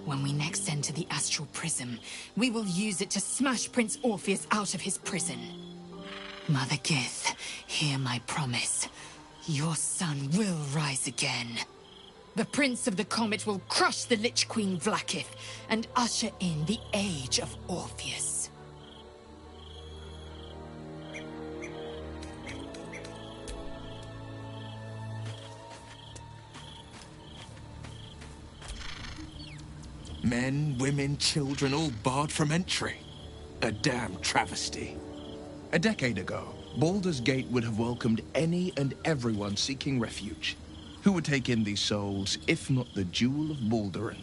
When we next enter the Astral Prism, we will use it to smash Prince Orpheus out of his prison. Mother Gith, hear my promise. Your son will rise again. The Prince of the Comet will crush the Lich Queen Vlaakith and usher in the Age of Orpheus. Men, women, children, all barred from entry. A damn travesty. A decade ago, Baldur's Gate would have welcomed any and everyone seeking refuge. Who would take in these souls, if not the Jewel of Baldurin?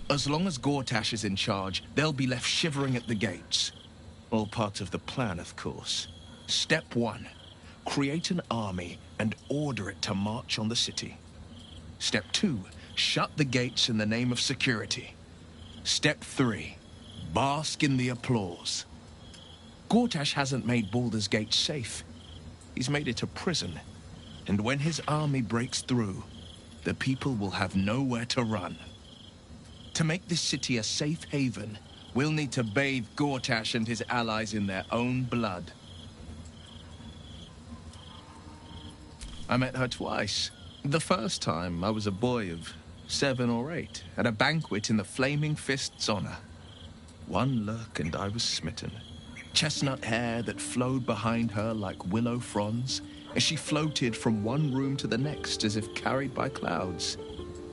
As long as Gortash is in charge, they'll be left shivering at the gates. All part of the plan, of course. Step 1. Create an army and order it to march on the city. Step 2. Shut the gates in the name of security. Step 3. Bask in the applause. Gortash hasn't made Baldur's Gate safe. He's made it a prison. And when his army breaks through, the people will have nowhere to run. To make this city a safe haven, we'll need to bathe Gortash and his allies in their own blood. I met her twice. The first time, I was a boy of 7 or 8, at a banquet in the Flaming Fist's honor. One look and I was smitten. Chestnut hair that flowed behind her like willow fronds, as she floated from one room to the next as if carried by clouds.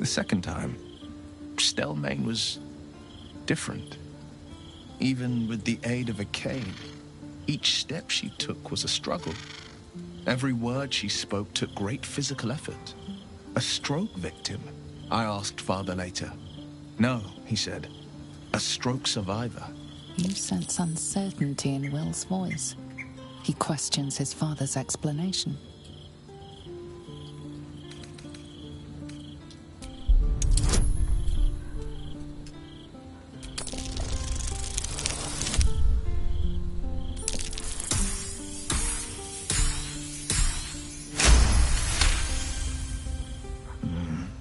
The second time, Stelmane was different. Even with the aid of a cane, each step she took was a struggle. Every word she spoke took great physical effort. A stroke victim? I asked Father later. No, he said. A stroke survivor. You sense uncertainty in Will's voice. He questions his father's explanation.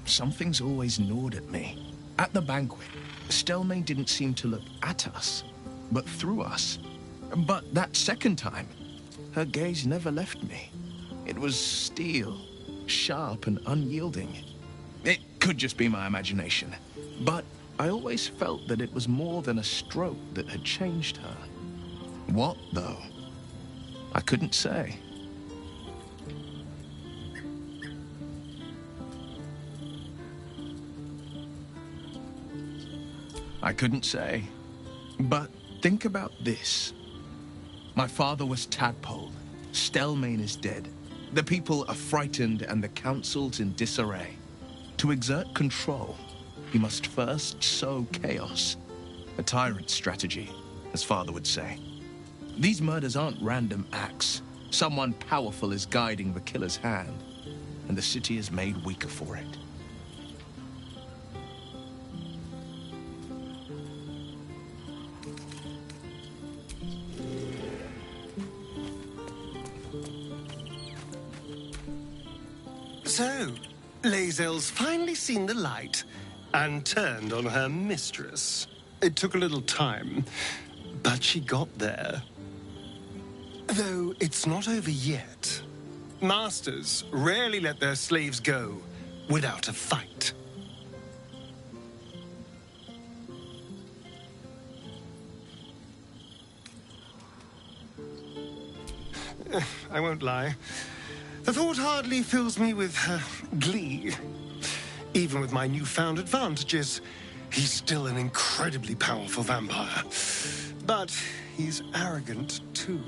Something's always gnawed at me. At the banquet, Stelmane didn't seem to look at us, but through us. But that second time, her gaze never left me. It was steel, sharp and unyielding. It could just be my imagination, but I always felt that it was more than a stroke that had changed her. What, though? I couldn't say. I couldn't say. But think about this. My father was Tadpole. Stelmane is dead. The people are frightened and the council's in disarray. To exert control, you must first sow chaos. A tyrant's strategy, as father would say. These murders aren't random acts. Someone powerful is guiding the killer's hand, and the city is made weaker for it. So, Lae'zel's finally seen the light and turned on her mistress. It took a little time, but she got there. Though it's not over yet. Masters rarely let their slaves go without a fight. I won't lie. The thought hardly fills me with glee. Even with my newfound advantages, he's still an incredibly powerful vampire. But he's arrogant, too.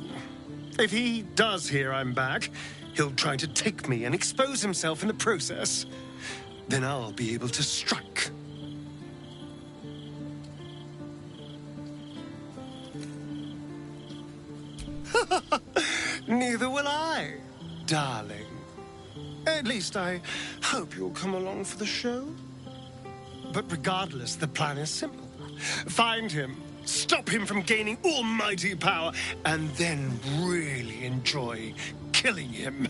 If he does hear I'm back, he'll try to take me and expose himself in the process. Then I'll be able to strike. Neither will I, darling. At least I hope you'll come along for the show. But regardless, the plan is simple. Find him, stop him from gaining almighty power, and then really enjoy killing him.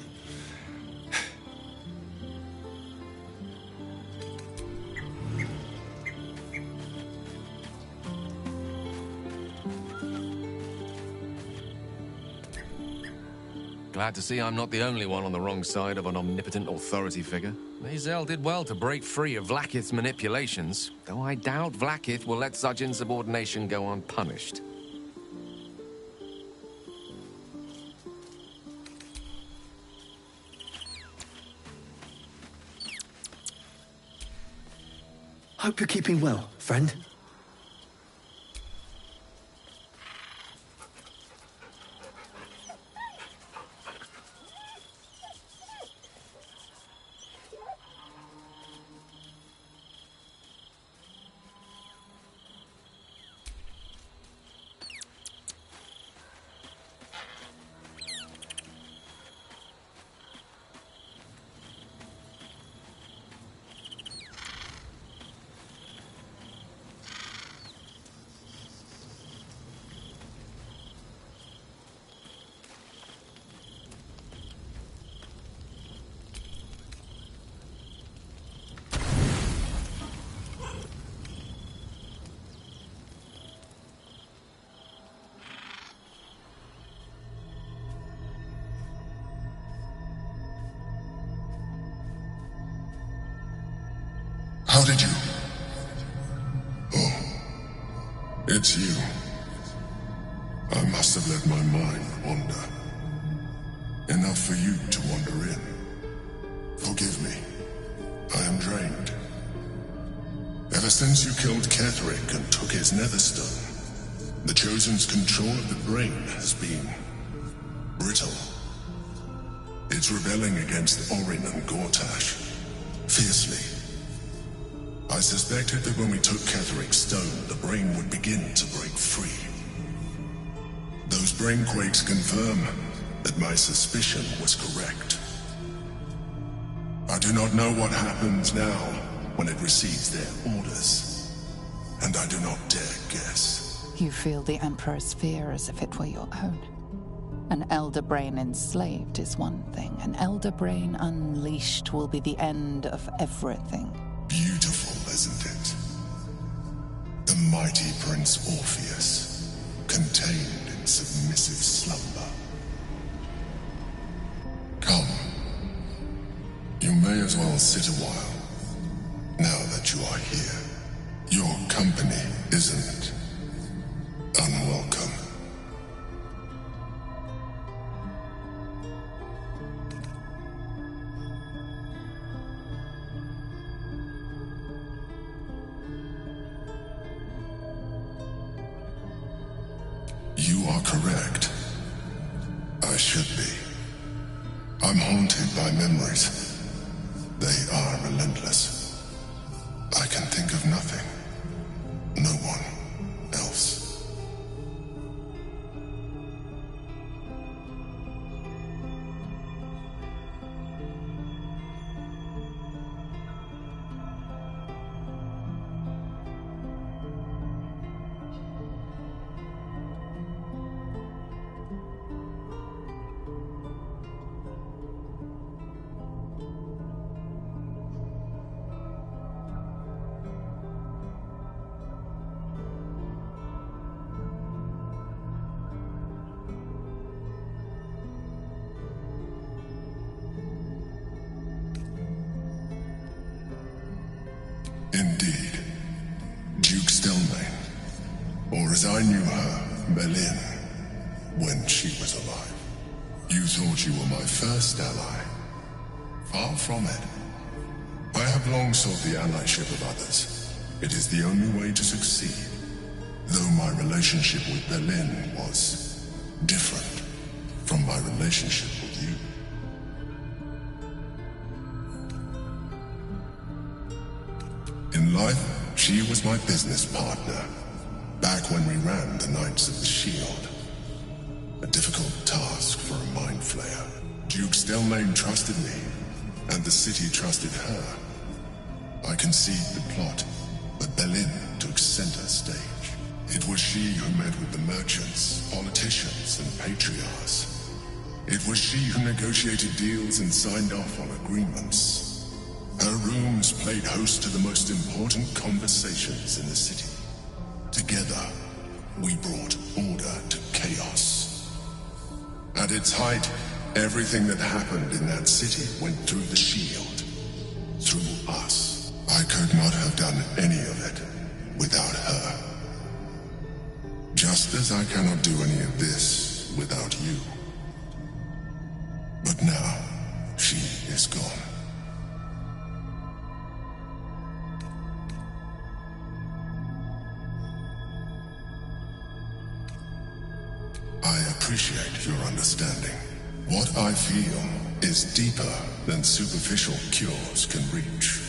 Glad to see I'm not the only one on the wrong side of an omnipotent authority figure. Mazel did well to break free of Vlaakith's manipulations, though I doubt Vlaakith will let such insubordination go unpunished. Hope you're keeping well, friend. How did you? Oh, it's you. I must have let my mind wander. Enough for you to wander in. Forgive me. I am drained. Ever since you killed Ketherick and took his netherstone, the Chosen's control of the brain has been brittle. It's rebelling against Orin and Gortash fiercely. I suspected that when we took Ketherick's stone, the brain would begin to break free. Those brain quakes confirm that my suspicion was correct. I do not know what happens now when it receives their orders, and I do not dare guess. You feel the Emperor's fear as if it were your own. An elder brain enslaved is one thing. An elder brain unleashed will be the end of everything. Beautiful, isn't it? The mighty Prince Orpheus, contained in submissive slumber. Come. You may as well sit a while, now that you are here. Your company isn't unwelcome. You are correct. I should be. I'm haunted by memories. They are relentless. I can think of nothing. No one else. Indeed. Duke Stelmane. Or as I knew her, Belin, when she was alive. You thought you were my first ally. Far from it. I have long sought the allyship of others. It is the only way to succeed. Though my relationship with Belin was different from my relationship with you. In life, she was my business partner, back when we ran the Knights of the Shield. A difficult task for a mind flayer. Duke Stelmane trusted me, and the city trusted her. I conceived the plot, but Berlin took center stage. It was she who met with the merchants, politicians, and patriarchs. It was she who negotiated deals and signed off on agreements. Her rooms played host to the most important conversations in the city. Together, we brought order to chaos. At its height, everything that happened in that city went through the shield. Through us. I could not have done any of it without her. Just as I cannot do any of this without you. But now, she is gone. I appreciate your understanding. What I feel is deeper than superficial cures can reach.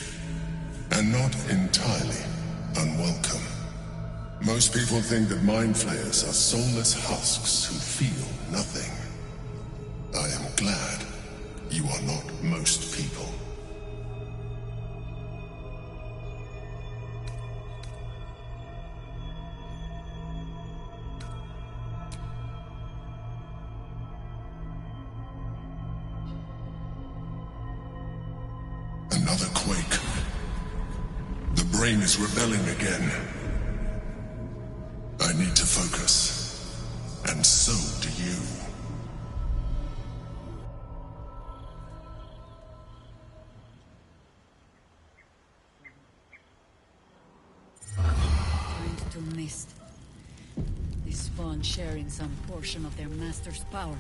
And not entirely unwelcome. Most people think that mind flayers are soulless husks who feel nothing. I am glad you are not most people. Another quake. The brain is rebelling again. I need to focus. And so do you. Turned to mist. They spawn sharing some portion of their master's power.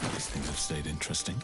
These things have stayed interesting.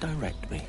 Direct me.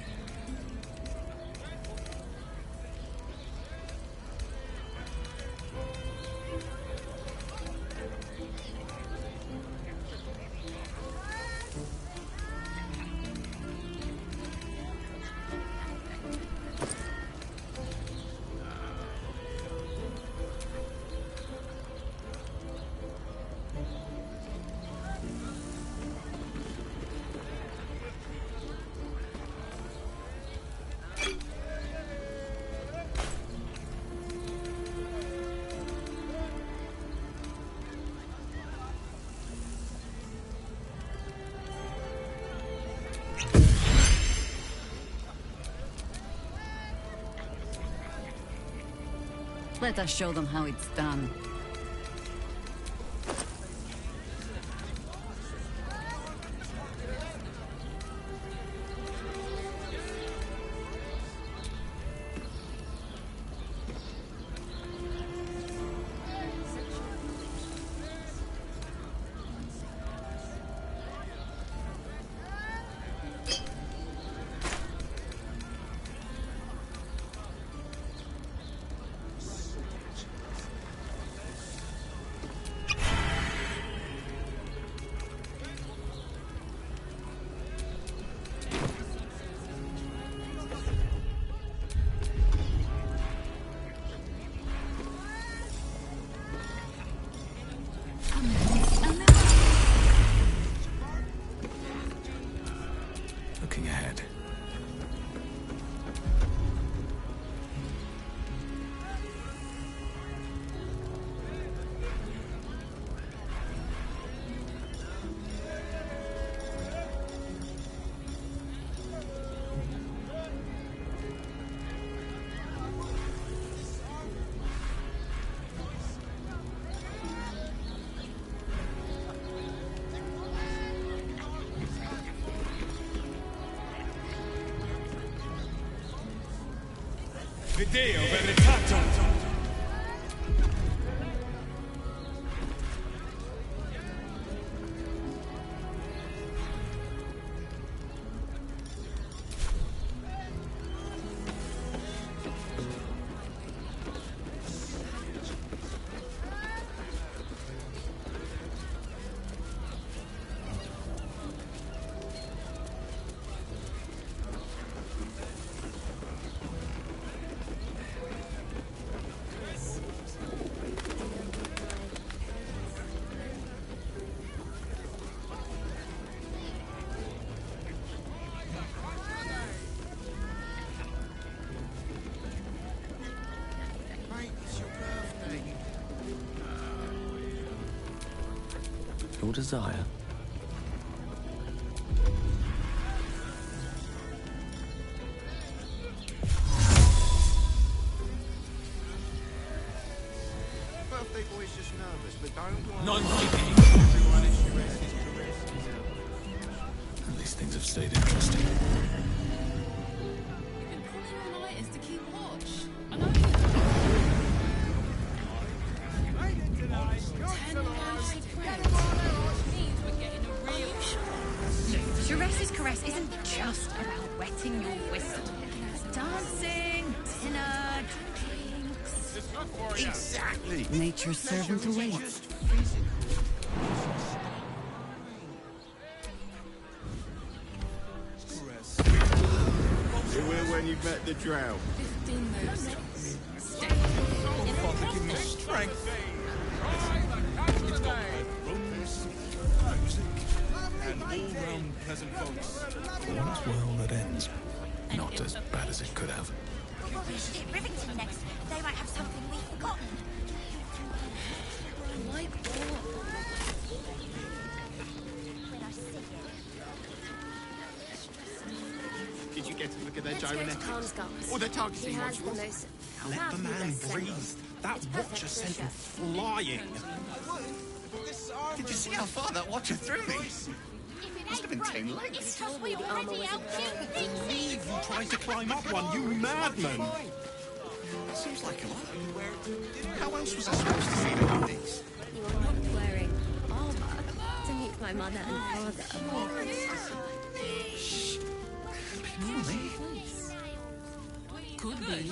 Let us show them how it's done. Looking ahead. Video veritato. Your desire. Birthday boy's just nervous, but don't worry. Non-speaking. Everyone is caressed. At least things have stayed interesting. To keep watch. Teresa's caress isn't just about wetting your whistle. Dancing, dinner, drinks. Exactly. Nature's servant awaits. You will when you've met the drow. 15 moves. Stay. Father, give me strength. It's got rooms, music, and all-round pleasant folks. All's well that ends. Not as bad as it could have. Well, we should hit Rivington next. They might have something we've forgotten. Like what? Did you get to look at their gyronetic? Or their targeting modules? Let the man breathe. That watcher sent him flying. Did you see how far that watcher threw me? Must have been 10 legs. Believe you tried to climb up one, you madman! Seems like a lot. How else was I supposed to see the goodies? You are not wearing armor to meet my mother and father. Shh.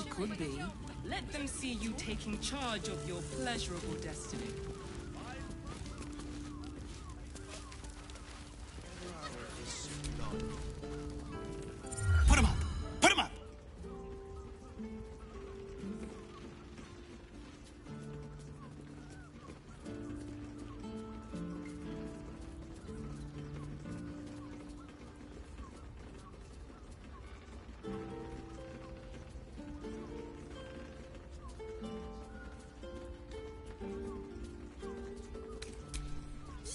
could be. Let them see you taking charge of your pleasurable destiny. Put him up! Put him up!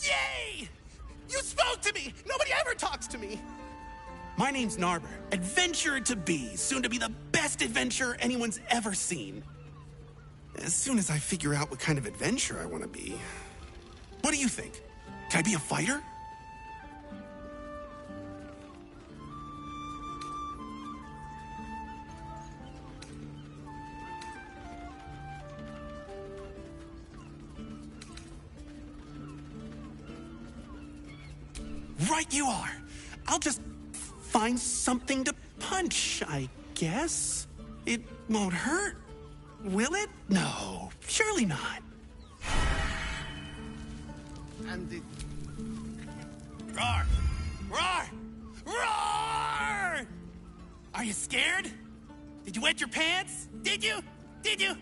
Yay! You spoke to me! Nobody ever talks to me! My name's Narber, adventurer to be, soon to be the best adventurer anyone's ever seen. As soon as I figure out what kind of adventurer I want to be. What do you think? Can I be a fighter? Right you are. I'll just find something to punch, I guess. It won't hurt, will it? No, surely not. And the... Roar! Roar! Roar! Are you scared? Did you wet your pants? Did you? Did you?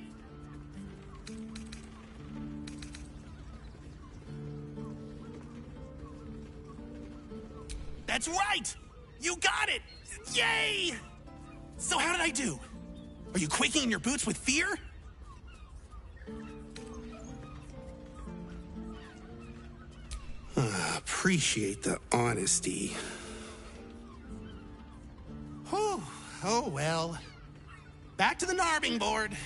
That's right! You got it! Yay! So how did I do? Are you quaking in your boots with fear? Appreciate the honesty. Whew. Oh, well. Back to the narbing board.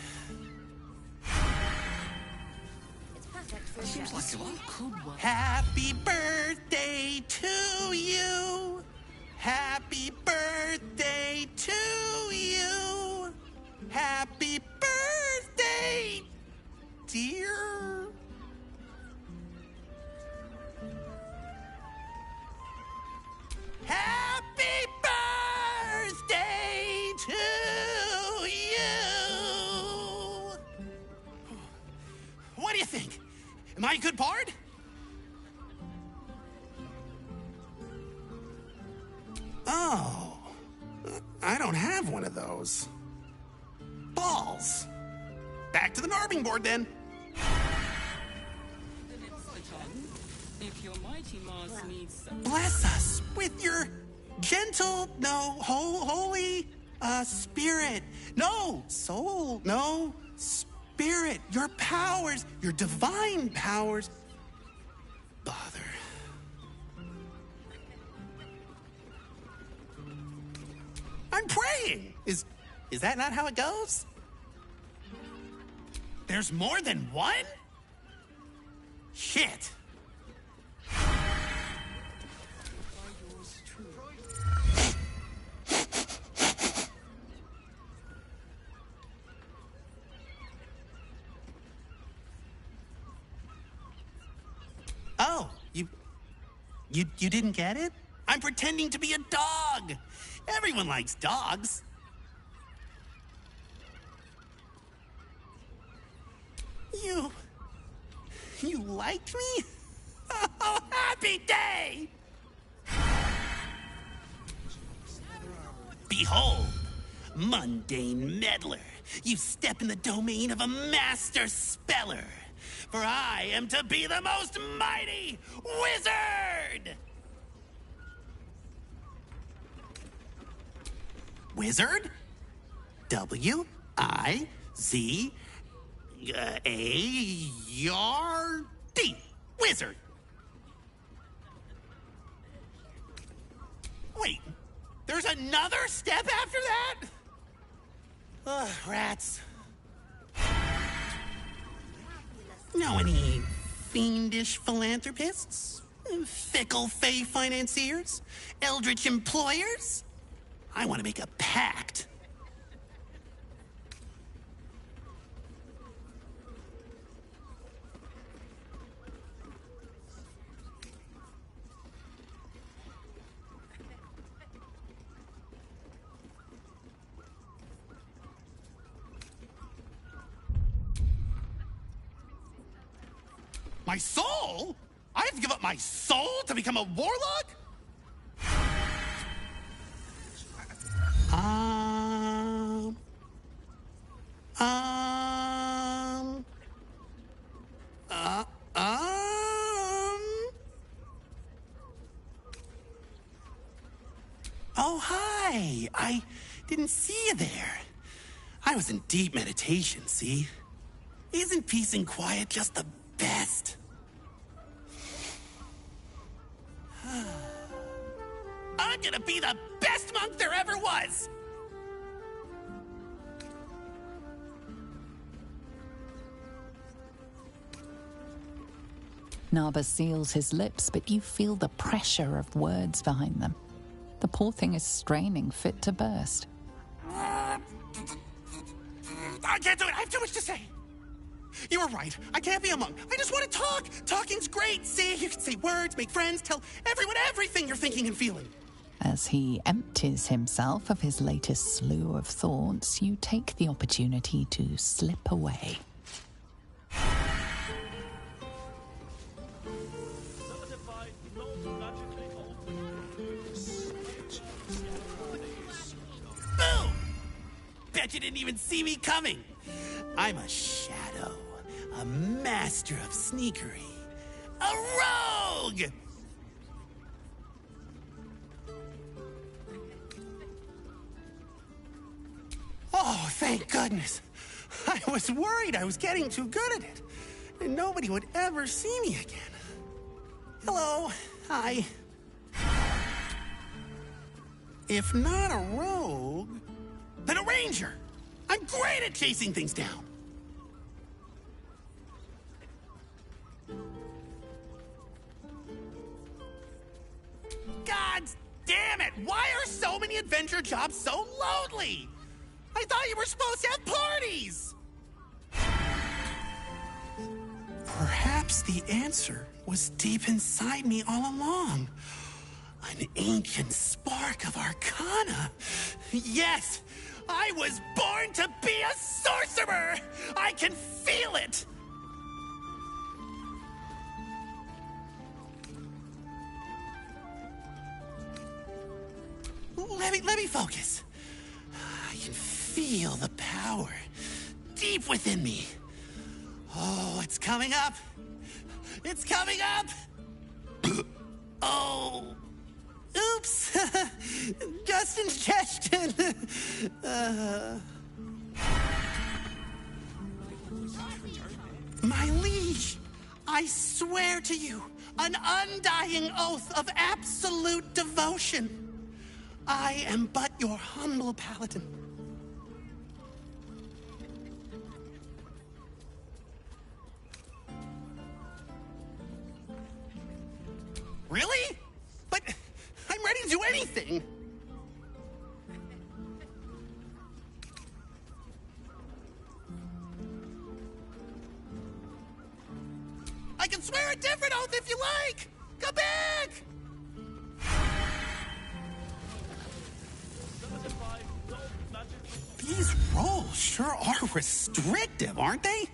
Seems like it could work. Happy birthday to you. Happy birthday to you. Happy birthday, dear. Happy birthday to you. What do you think? Am I a good bard? Oh, I don't have one of those. Balls. Back to the narbing board, then. If your mighty Mars needs Bless us with your gentle, no, holy, spirit. No, soul, no, spirit. Your powers, your divine powers. Bother. I'm praying. Is that not how it goes? There's more than one? Shit. Oh, you didn't get it? I'm pretending to be a dog. Everyone likes dogs. You liked me? Oh, happy day! Behold, mundane meddler, you step in the domain of a master speller. For I am to be the most mighty wizard! Wizard? W-I-Z-A-R-D. Wizard. Wait, there's another step after that? Ugh, rats. Know any fiendish philanthropists? Fickle fey financiers? Eldritch employers? I want to make a pact. My soul? I have to give up my soul to become a warlock? Oh, hi. I didn't see you there. I was in deep meditation, see? Isn't peace and quiet just the best? I'm gonna be the best monk there ever was! Narba seals his lips, but you feel the pressure of words behind them. The poor thing is straining, fit to burst. I can't do it. I have too much to say. You were right. I can't be a monk. I just want to talk. Talking's great. See, you can say words, make friends, tell everyone everything you're thinking and feeling. As he empties himself of his latest slew of thoughts, you take the opportunity to slip away. Boom! Bet you didn't even see me coming. I'm a shadow, a master of sneakery, a rogue! Oh, thank goodness. I was worried I was getting too good at it, and nobody would ever see me again. Hello. Hi. If not a rogue, then a ranger. I'm great at chasing things down. God damn it! Why are so many adventure jobs so lonely? I thought you were supposed to have parties! Perhaps the answer was deep inside me all along. An ancient spark of arcana. Yes! I was born to be a sorcerer! I can feel it! Let me focus. I can feel the power deep within me. Oh, it's coming up. It's coming up! Oh... Oops! Just ingestion! My liege, I swear to you, an undying oath of absolute devotion. I am but your humble paladin. Really? But I'm ready to do anything. I can swear a different oath if you like. Come back. These roles sure are restrictive, aren't they?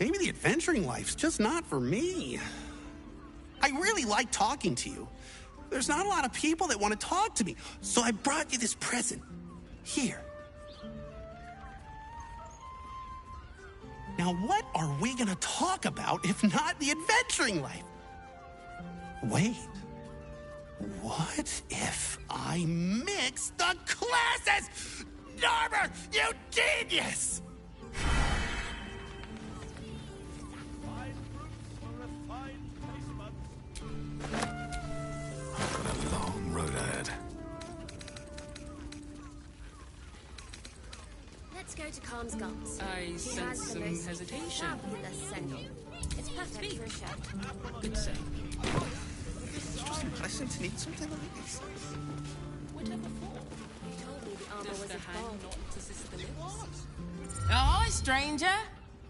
Maybe the adventuring life's just not for me. I really like talking to you. There's not a lot of people that want to talk to me, so I brought you this present. Here. Now, what are we gonna talk about if not the adventuring life? Wait. What if I mix the classes? Narber, you genius! Long road ahead. Let's go to Khan's Gums. I He sense has the some most hesitation. fabulous scent. It's perfect for a show. Good sir. It's just impressive to need something like this. Whatever for? He told me the armor was a bomb. Not to assist the lips? Ahoy, stranger!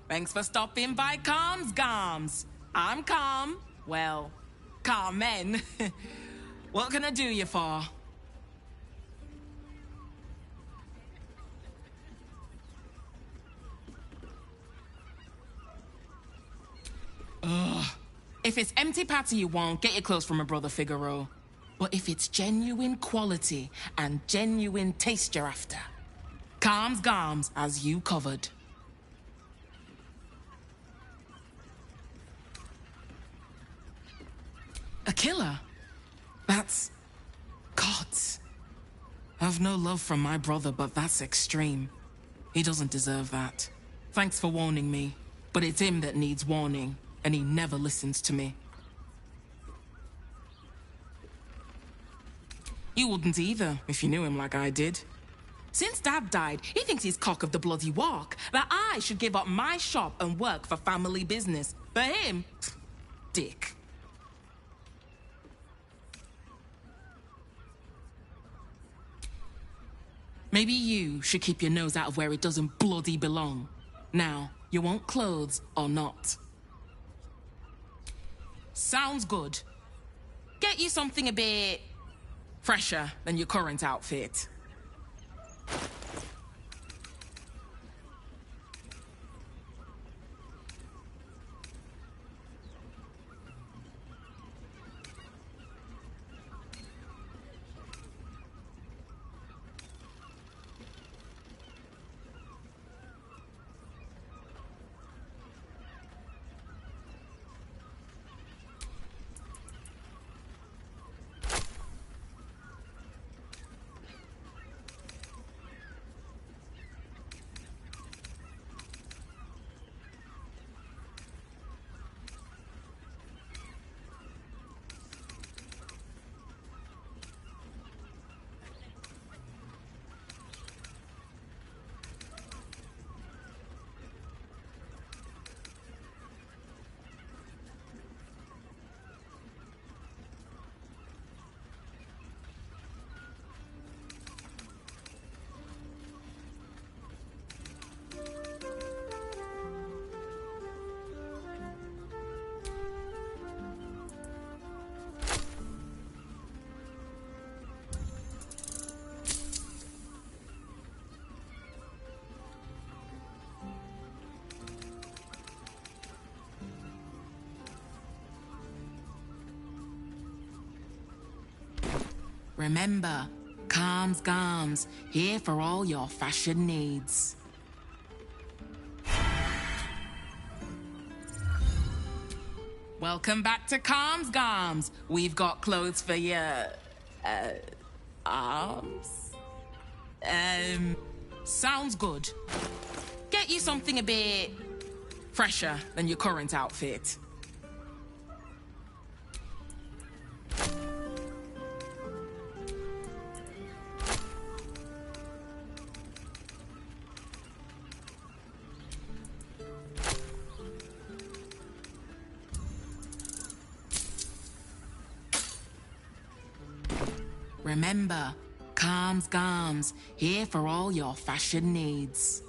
Thanks for stopping by Calm's Gums. I'm Calm. Well, Carmen. What can I do you for? Ugh. If it's empty patty you want, get your clothes from a brother Figaro. But if it's genuine quality and genuine taste you're after, calms garms as you covered. A killer? That's... gods. I've no love from my brother, but that's extreme. He doesn't deserve that. Thanks for warning me, but it's him that needs warning, and he never listens to me. You wouldn't either, if you knew him like I did. Since Dad died, he thinks he's cock of the bloody walk, that I should give up my shop and work for family business. For him, dick. Maybe you should keep your nose out of where it doesn't bloody belong. Now, you want clothes or not? Sounds good. Get you something a bit fresher than your current outfit. Remember, calms garms, here for all your fashion needs. Welcome back to Calms Garms. We've got clothes for your... arms? Sounds good. Get you something a bit fresher than your current outfit. Remember, calms garms, here for all your fashion needs.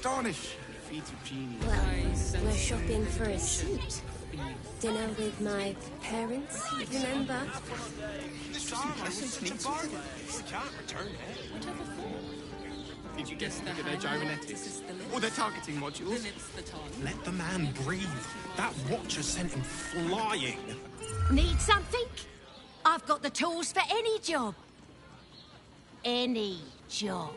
Darnish. Feet of genius. Well, we're shopping for a suit. Dinner with my parents, remember? This was such a bargain. We can't return it. Did you guess the their gyrometics? Or their targeting modules? Let the man breathe. That watcher sent him flying. Need something? I've got the tools for any job. Any job.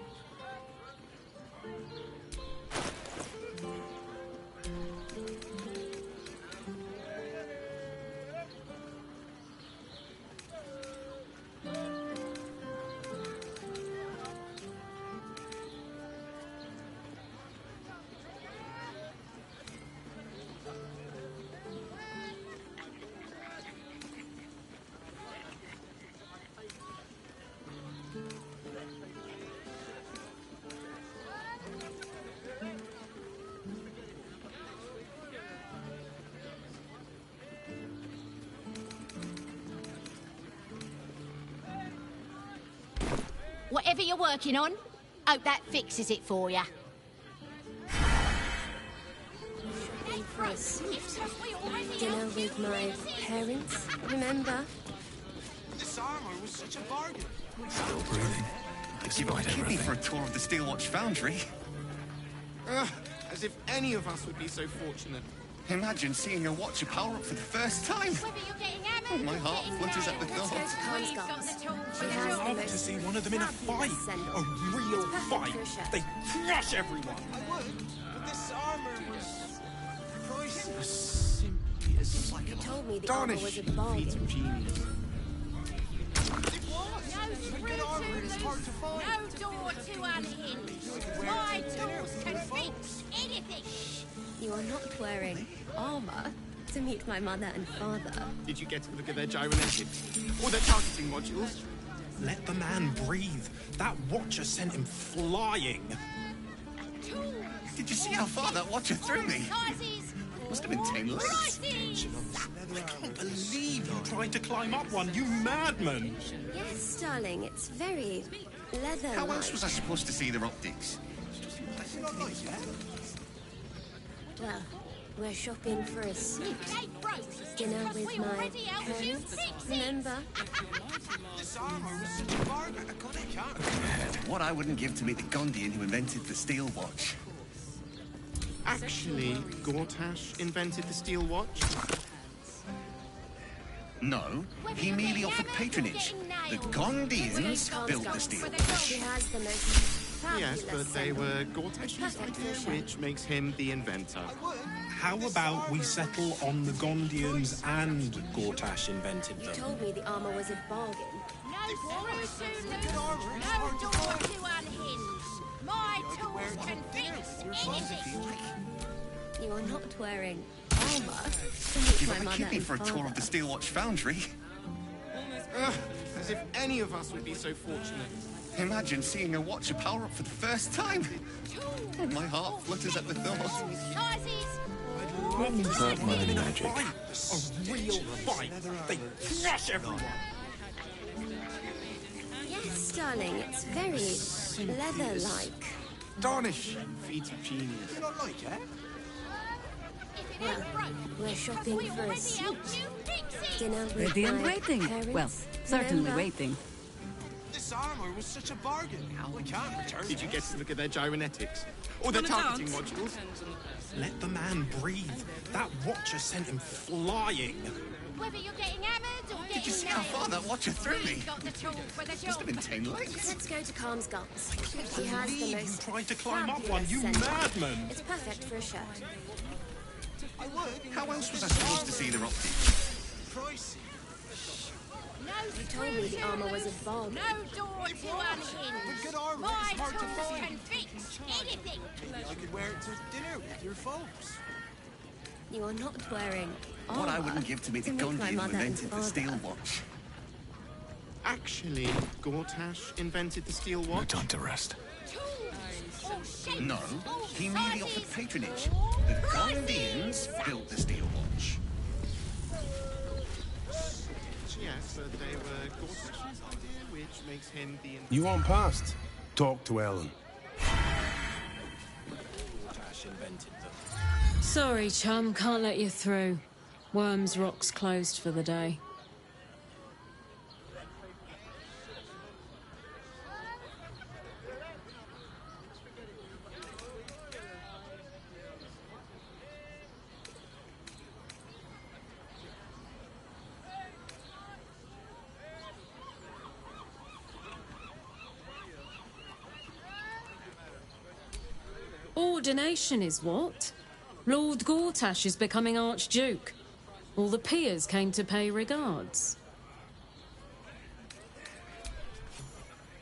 Whatever you're working on, hope that fixes it for you. For a suit. Dinner with my parents, remember? This armor was such a bargain. Still breathing. You've got a kidney for a tour of the Steelwatch Foundry. As if any of us would be so fortunate. Imagine seeing a watcher power up for the first time. Oh, my heart flutters at the thought. I'd love to see one of them in a fight. A real fight. They crush everyone. I would, but this armor was priceless. Simply as like You told me the armor was a bargain. It was. A good armor is hard to find. No door too unhinged. My tools can fix anything. You are not wearing armor to meet my mother and father. Did you get to look at their gyrometics? Or their targeting modules? Let the man breathe. That watcher sent him flying. Did you see how far that watcher threw me? Must have been 10 legs. I can't believe you tried to climb up one, you madman! Yes, darling, it's very leather-like. How else was I supposed to see their optics? Well, we're shopping for a suit. Dinner with my parents, remember? This armor was such a bargain. I can't. What I wouldn't give to meet the Gondian who invented the steel watch. Actually, Gortash invented the steel watch? No, he merely offered patronage. The Gondians built the steel watch. He has the most Yes, but they were Gortash's idea, which makes him the inventor. How about we settle on the Gondians and Gortash invented You them? told me the armor was a bargain. No door too unhinged. My tools can fix anything. You are not wearing armor to meet You've my got a mother kidney and for a father. tour of the Steelwatch Foundry. As if any of us would be so fortunate. Imagine seeing a watcher power up for the first time. Oh, my heart flutters at the thought. Not my magic. A real fight. They crush everyone. Yes, darling, it's very leather-like. Astonishing feat of genius. You don't like it? Well, we're shopping for a suit. Dinner with Ready and my waiting. parents, Well, certainly remember? waiting. This armor was such a bargain. I can't return Did you it. get to look at their gyrometics? Or their targeting modules? Let the man breathe. That watcher sent him flying. Whether you're getting hammered or getting Did you see how far that watcher threw me? got the tools for the Must job. have been 10 legs. Let's go to Calm's Guts. He has the believe most you tried to climb up fabulous one, you scent. madman. It's perfect for a shirt. I would. How else was I supposed to see their optics? Pricey. You told me the armor was a bargain. No door too unhinged. Good armor My is hard to tools find. can fix anything. Maybe I could wear it to dinner with your folks. You are not wearing armor What I wouldn't give to meet the meet my Gondian who mother and invented the father. steel watch. Actually, Gortash invented the steel No watch? time to rest. No, he merely offered patronage. The Gondians built the steel watch. Yes, but they were Gortash's idea, which makes him the inventor. You want past? Talk to Ellen. Gortash invented them. Sorry, chum, can't let you through. Worms Rock's closed for the day. Ordination is what? Lord Gortash is becoming Archduke. All the peers came to pay regards.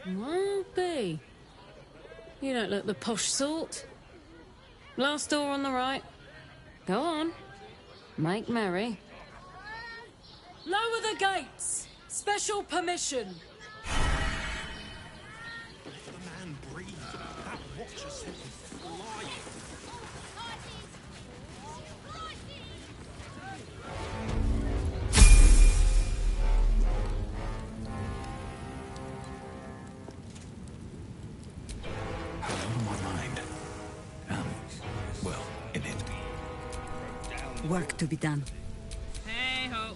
Well, be. You don't look the posh sort. Last door on the right. Go on. Make merry. Lower the gates! Special permission! Let the man breathe. That watcher sent him flying. Work to be done. Hey ho.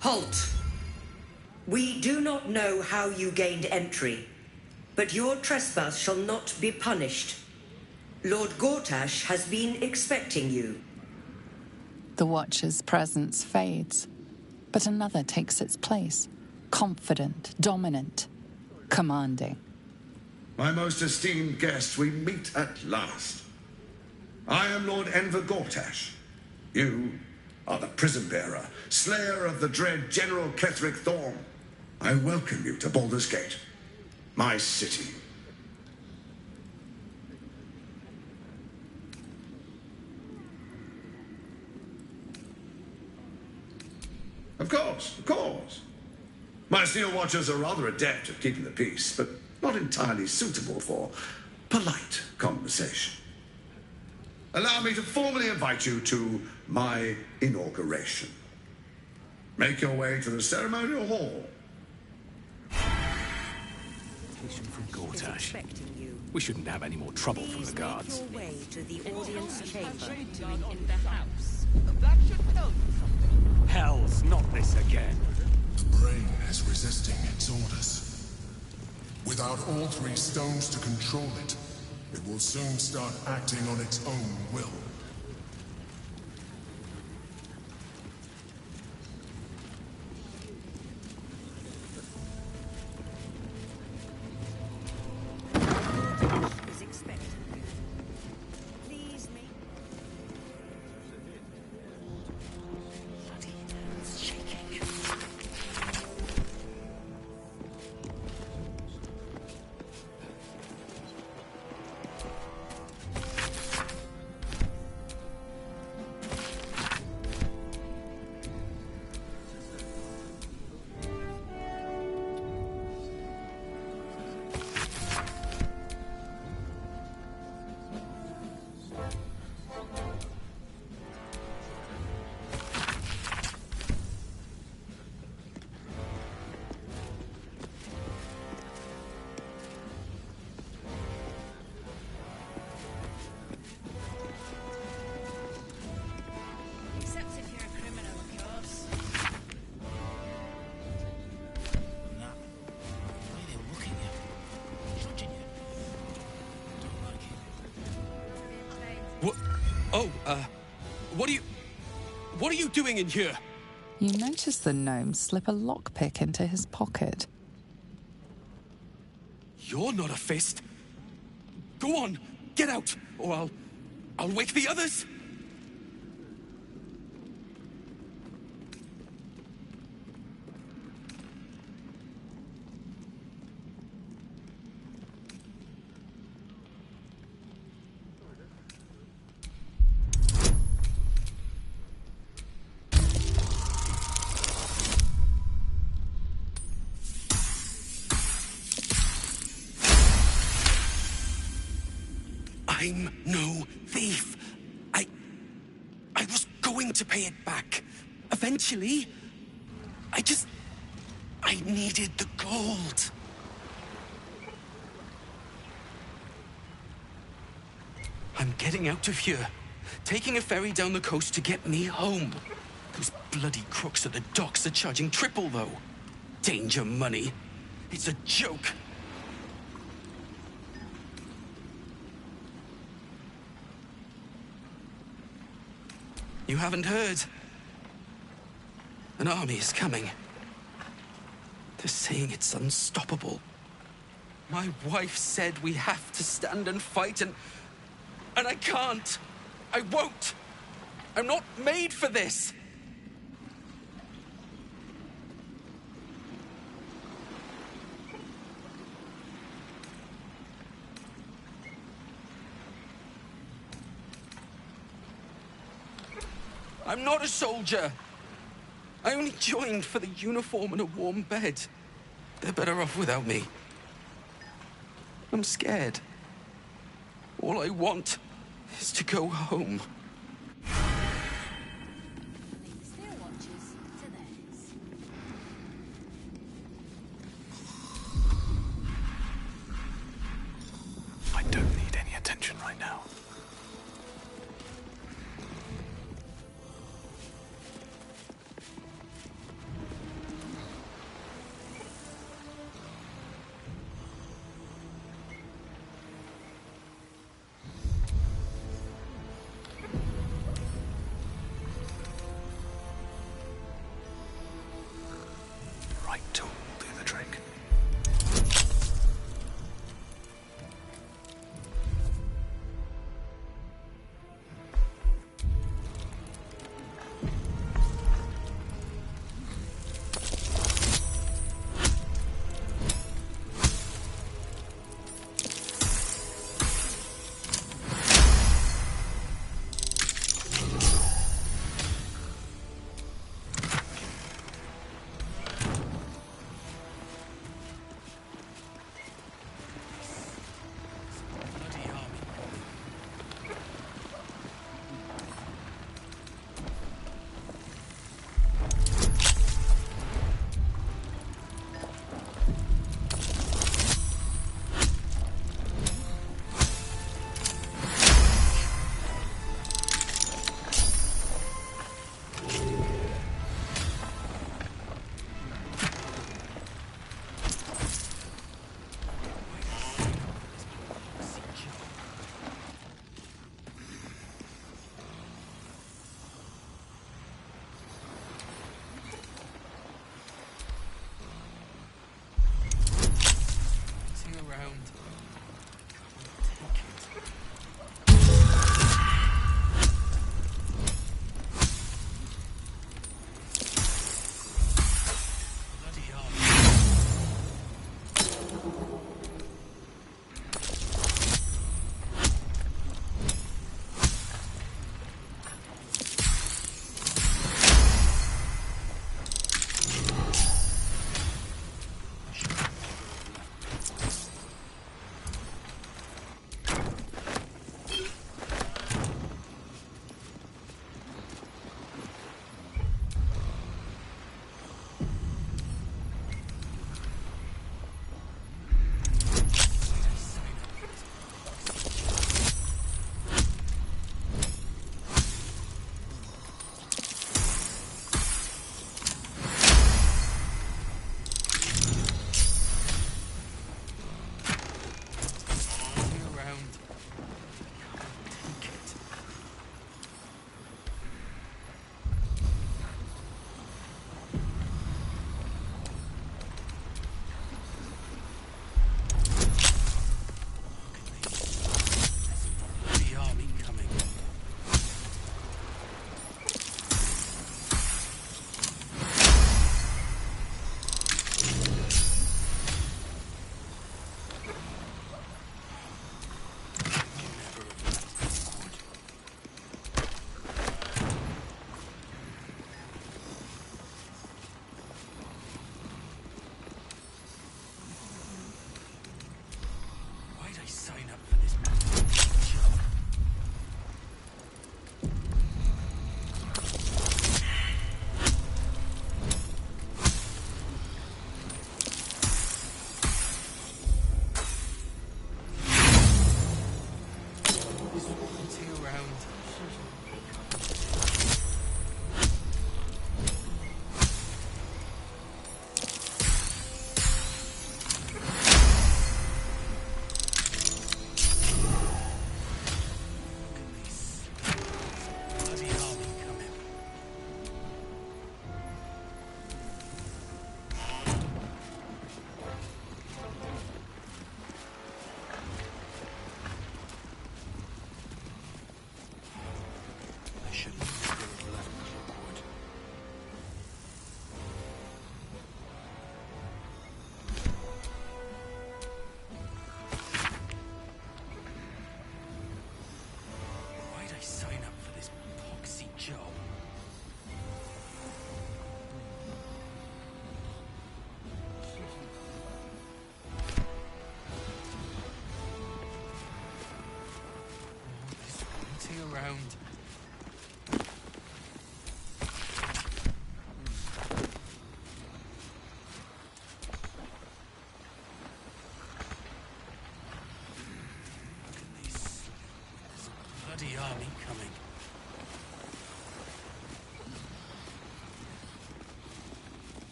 Halt! We do not know how you gained entry, but your trespass shall not be punished. Lord Gortash has been expecting you. The Watcher's presence fades, but another takes its place. Confident, dominant, commanding. My most esteemed guest, we meet at last. I am Lord Enver Gortash. You are the prison bearer, slayer of the dread General Ketheric Thorm. I welcome you to Baldur's Gate, my city. Of course. My Steel Watchers are rather adept at keeping the peace, but not entirely suitable for polite conversation. Allow me to formally invite you to my inauguration. Make your way to the ceremonial hall. From Gortash. We shouldn't have any more trouble from the guards. Make your way to the audience chamber. In the house. Hells, not this again. The brain is resisting its orders. Without all 3 stones to control it, it will soon start acting on its own will. Is expecting you. Please make... Bloody hands shaking. Except if you're a criminal, of course. Nah. The way they look at you, judging you. Don't like it. What? Oh, what are you doing in here? You notice the gnome slip a lockpick into his pocket. You're not a fist. Go on, get out, or I'll wake the others. I'm no thief. I was going to pay it back. Eventually. I needed the gold. I'm getting out of here. Taking a ferry down the coast to get me home. Those bloody crooks at the docks are charging triple, though. Danger money. It's a joke. You haven't heard? An army is coming. They're saying it's unstoppable. My wife said we have to stand and fight, and I can't. I won't. I'm not made for this. I'm not a soldier. I only joined for the uniform and a warm bed. They're better off without me. I'm scared. All I want is to go home. I don't need any attention right now.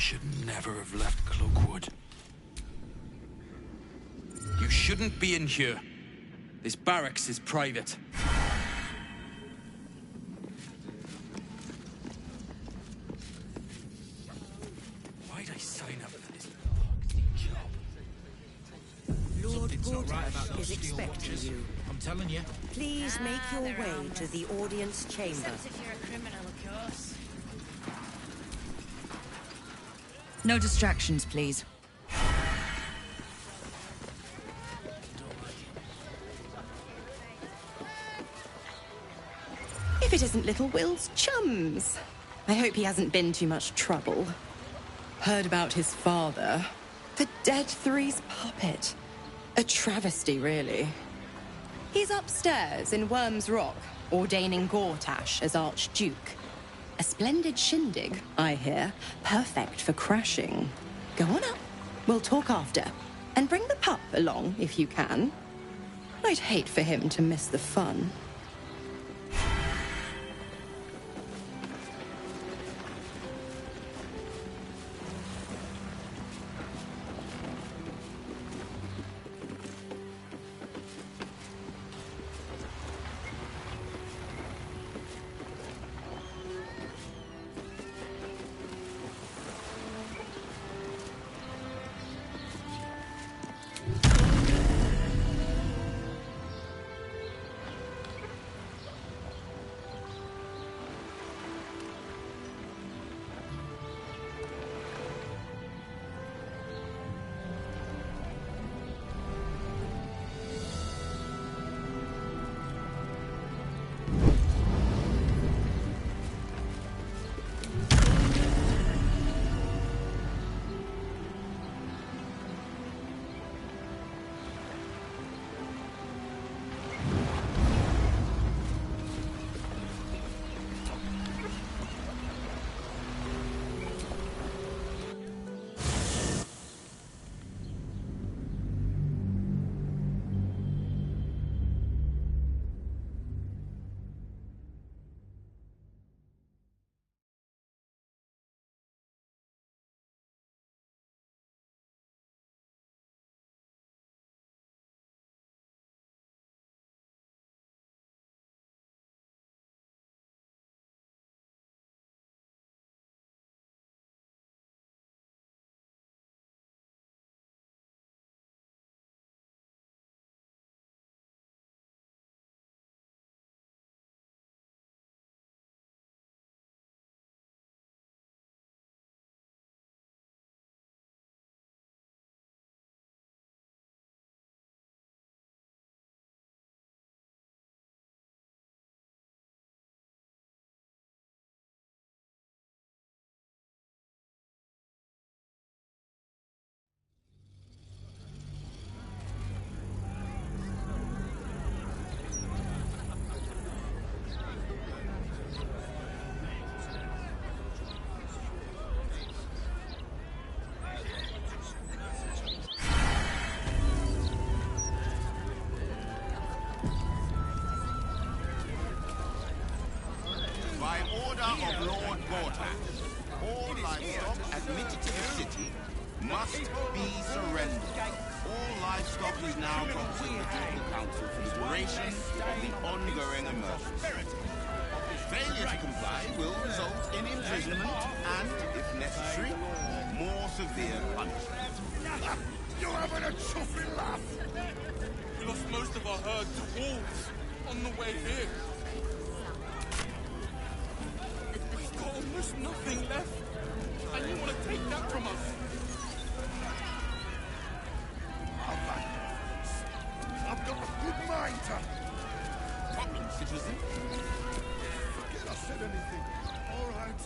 should never have left Cloakwood. You shouldn't be in here. This barracks is private. Why'd I sign up for this job? Lord Something's not right about Gortash those is steel expecting watches. you. I'm telling you. Please make your way to the audience chamber. Except if you're a criminal, of course. No distractions, please. If it isn't little Will's chums. I hope he hasn't been too much trouble. Heard about his father. The Dead Three's puppet. A travesty, really. He's upstairs in Worm's Rock, ordaining Gortash as Archduke. A splendid shindig, I hear. Perfect for crashing. Go on up. We'll talk after. And bring the pup along, if you can. I'd hate for him to miss the fun. By order of Lord Gortash, all livestock admitted to the city must be surrendered. All livestock is now prohibited to the council for the duration of the ongoing emergency. Failure to comply will result in imprisonment and, if necessary, more severe punishment. You're having a chuffing laugh! We lost most of our herd to wolves on the way here. We've got almost nothing left, and you want to take that from us? I've got a good mind to... Problem, citizen? Forget I said anything. All right.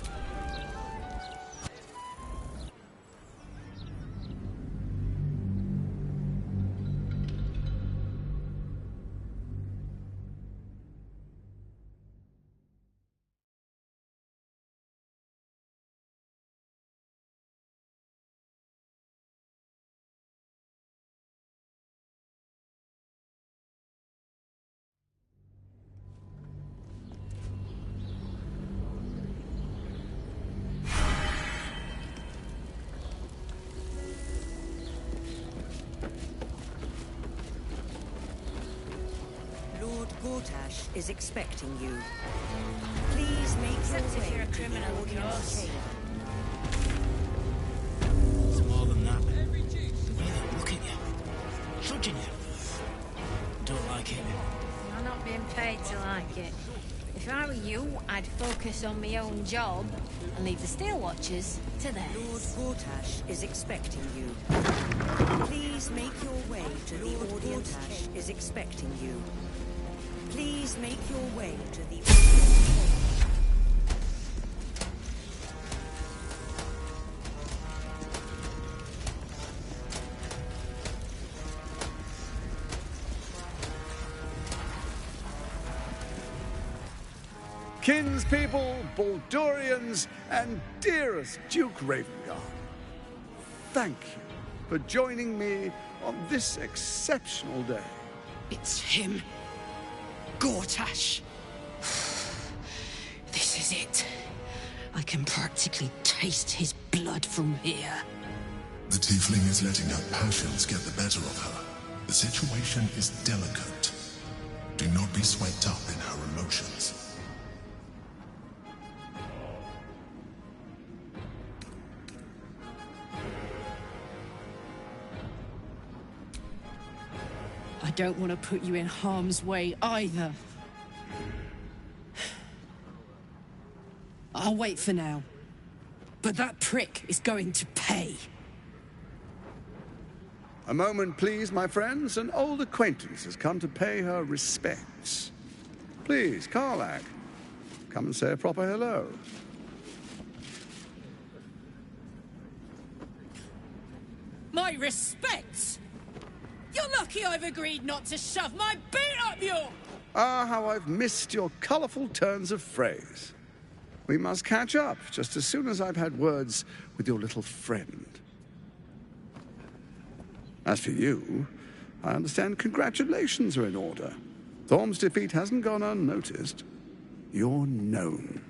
Gortash is expecting you. Please make your Except if way you're a to the criminal, audience Joss. chamber. It's more than that. Look at you. Judging you. Don't like it. I'm not being paid to like it. If I were you, I'd focus on my own job and leave the Steel Watchers to theirs. Lord Gortash is expecting you. Please make your way to the audience chamber. Is expecting you. Please make your way to the audience chamber. Kinspeople, Baldurians, and dearest Duke Ravengard, thank you for joining me on this exceptional day. It's him. Gortash. This is it. I can practically taste his blood from here. The tiefling is letting her passions get the better of her. The situation is delicate. Do not be swept up in her emotions. I don't want to put you in harm's way either. I'll wait for now. But that prick is going to pay. A moment, please, my friends. An old acquaintance has come to pay her respects. Please, Karlach, come and say a proper hello. My respects! You're lucky I've agreed not to shove my boot up your... Ah, how I've missed your colourful turns of phrase. We must catch up just as soon as I've had words with your little friend. As for you, I understand congratulations are in order. Thorm's defeat hasn't gone unnoticed. You're known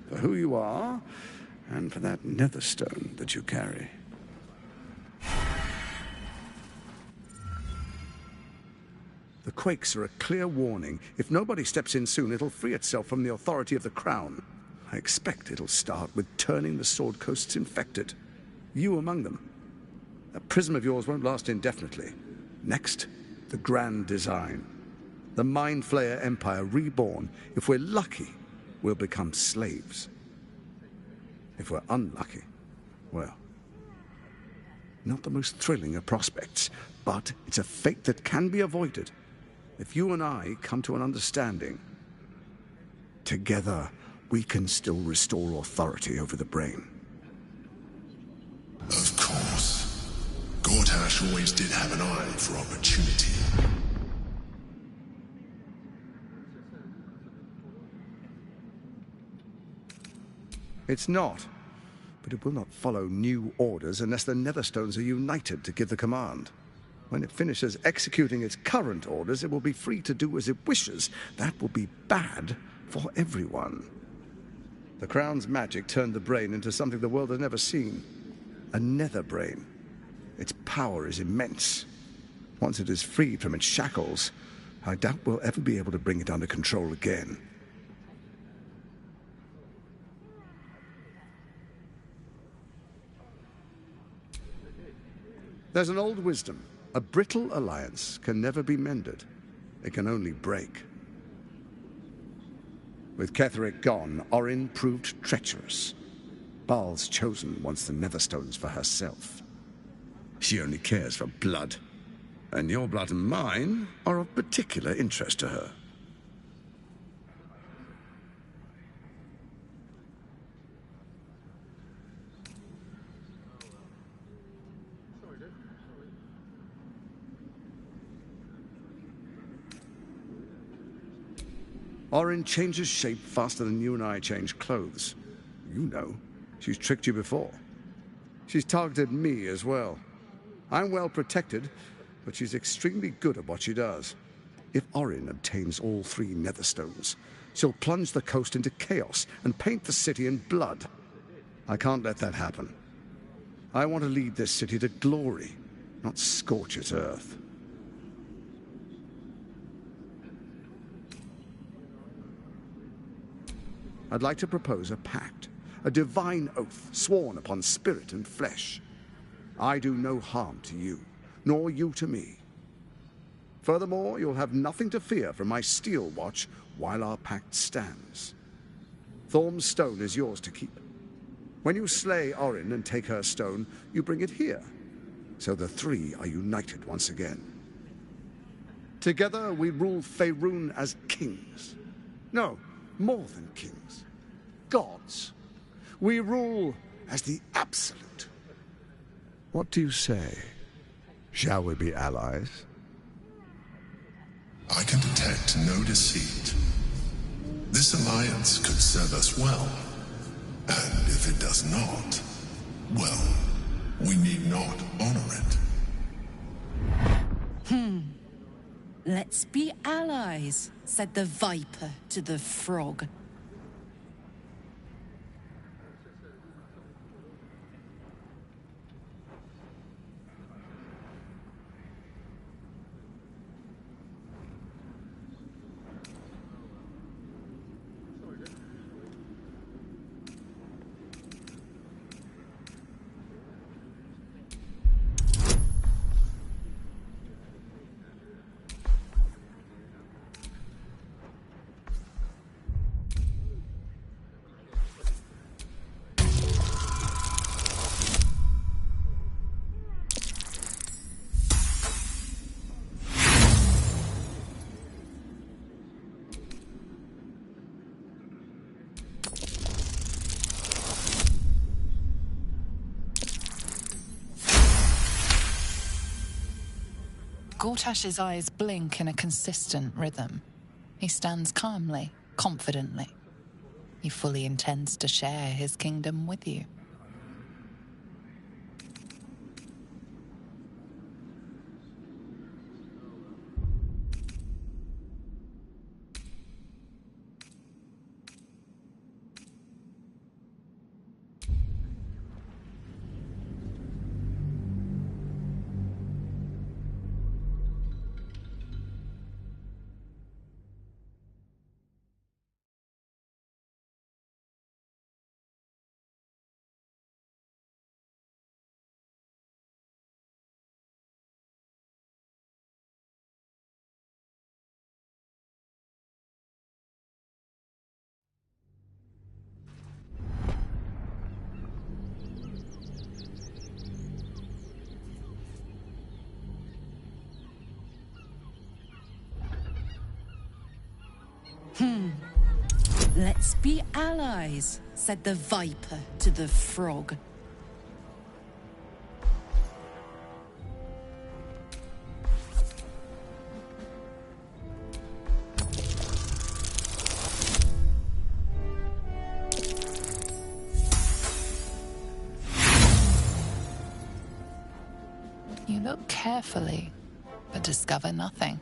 for who you are and for that netherstone that you carry. The quakes are a clear warning. If nobody steps in soon, it'll free itself from the authority of the Crown. I expect it'll start with turning the Sword Coasts infected. You among them. That prism of yours won't last indefinitely. Next, the grand design. The Mind Flayer Empire reborn. If we're lucky, we'll become slaves. If we're unlucky, well, not the most thrilling of prospects, but it's a fate that can be avoided. If you and I come to an understanding, together we can still restore authority over the brain. Of course. Gortash always did have an eye for opportunity. It's not, but it will not follow new orders unless the Netherstones are united to give the command. When it finishes executing its current orders, it will be free to do as it wishes. That will be bad for everyone. The Crown's magic turned the brain into something the world has never seen. A nether brain. Its power is immense. Once it is freed from its shackles, I doubt we'll ever be able to bring it under control again. There's an old wisdom. A brittle alliance can never be mended. It can only break. With Ketheric gone, Orin proved treacherous. Baal's chosen wants the Netherstones for herself. She only cares for blood. And your blood and mine are of particular interest to her. Orin changes shape faster than you and I change clothes. You know, she's tricked you before. She's targeted me as well. I'm well protected, but she's extremely good at what she does. If Orin obtains all 3 Netherstones, she'll plunge the coast into chaos and paint the city in blood. I can't let that happen. I want to lead this city to glory, not scorch its earth. I'd like to propose a pact, a divine oath sworn upon spirit and flesh. I do no harm to you, nor you to me. Furthermore, you'll have nothing to fear from my steel watch while our pact stands. Thorm's stone is yours to keep. When you slay Orin and take her stone, you bring it here, so the three are united once again. Together we rule Faerun as kings. No, more than kings. Gods. We rule as the Absolute. What do you say? Shall we be allies? I can detect no deceit. This alliance could serve us well. And if it does not, well, we need not honor it. Let's be allies, said the viper to the frog. Gortash's eyes blink in a consistent rhythm. He stands calmly, confidently. He fully intends to share his kingdom with you. Let's be allies, said the viper to the frog. You look carefully, but discover nothing.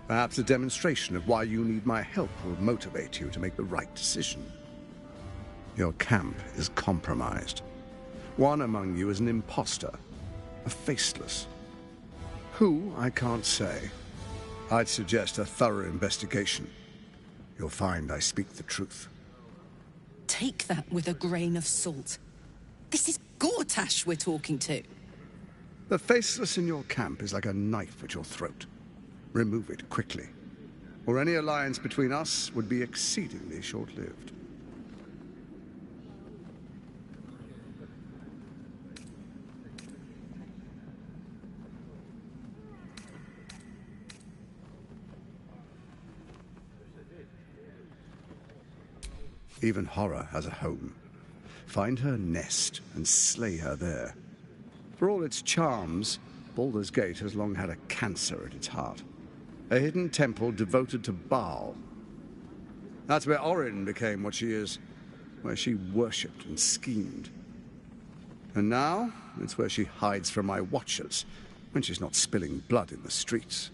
Perhaps a demonstration of why you need my help will motivate you to make the right decision. Your camp is compromised. One among you is an imposter, a faceless. Who, I can't say. I'd suggest a thorough investigation. You'll find I speak the truth. Take that with a grain of salt. This is Gortash we're talking to. The faceless in your camp is like a knife at your throat. Remove it quickly, or any alliance between us would be exceedingly short-lived. Even horror has a home. Find her nest and slay her there. For all its charms, Baldur's Gate has long had a cancer at its heart. A hidden temple devoted to Baal. That's where Orin became what she is, where she worshipped and schemed. And now, it's where she hides from my watchers, when she's not spilling blood in the streets.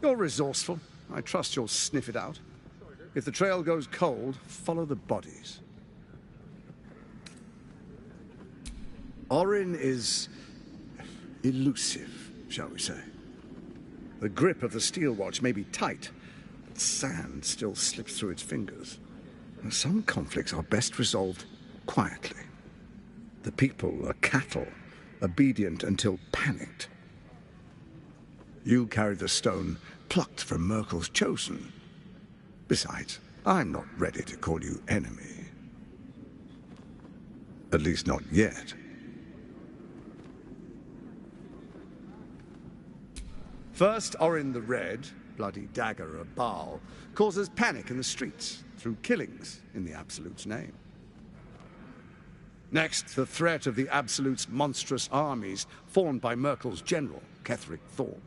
You're resourceful. I trust you'll sniff it out. If the trail goes cold, follow the bodies. Orin is elusive, shall we say. The grip of the steel watch may be tight, but sand still slips through its fingers. And some conflicts are best resolved quietly. The people are cattle, obedient until panicked. You carry the stone plucked from Merkel's chosen. Besides, I'm not ready to call you enemy. At least not yet. First, Orin the Red, bloody dagger of Baal, causes panic in the streets through killings in the Absolute's name. Next, the threat of the Absolute's monstrous armies formed by Merkel's general, Ketheric Thorn.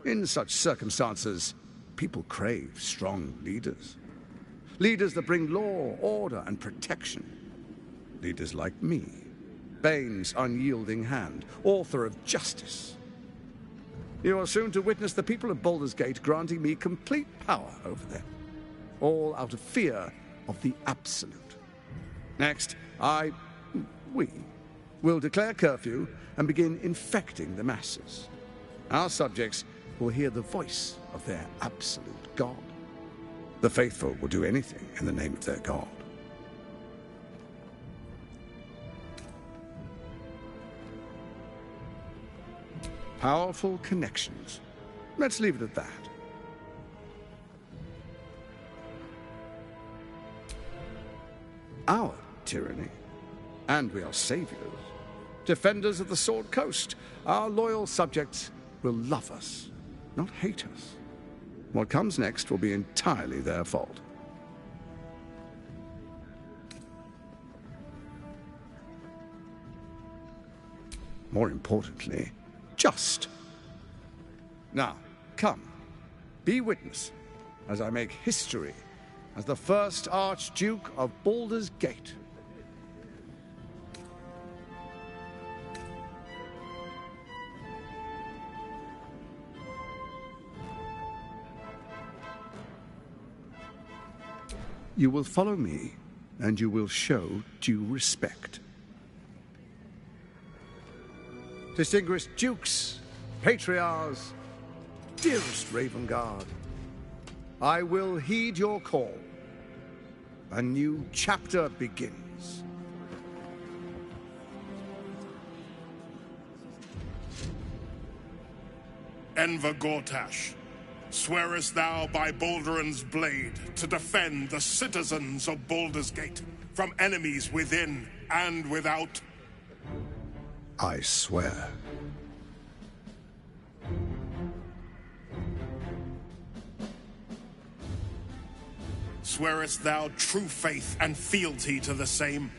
In such circumstances, people crave strong leaders. Leaders that bring law, order, and protection. Leaders like me, Bane's unyielding hand, author of justice. You are soon to witness the people of Baldur's Gate granting me complete power over them, all out of fear of the Absolute. Next, we will declare curfew and begin infecting the masses. Our subjects will hear the voice of their absolute God. The faithful will do anything in the name of their God. Powerful connections. Let's leave it at that. Our tyranny. And we are saviors. Defenders of the Sword Coast. Our loyal subjects will love us, not hate us. What comes next will be entirely their fault. More importantly, just. Now, come, be witness as I make history as the first Archduke of Baldur's Gate. You will follow me, and you will show due respect. Distinguished dukes, patriarchs, dearest Ravengard, I will heed your call. A new chapter begins. Enver Gortash, swearest thou by Balduran's blade to defend the citizens of Baldur's Gate from enemies within and without? I swear. Swearest thou true faith and fealty to the same,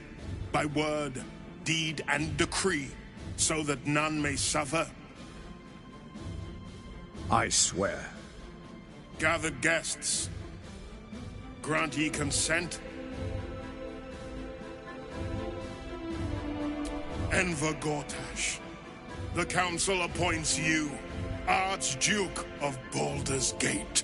by word, deed, and decree, so that none may suffer? I swear. Gathered guests, grant ye consent? Enver Gortash, the Council appoints you Archduke of Baldur's Gate.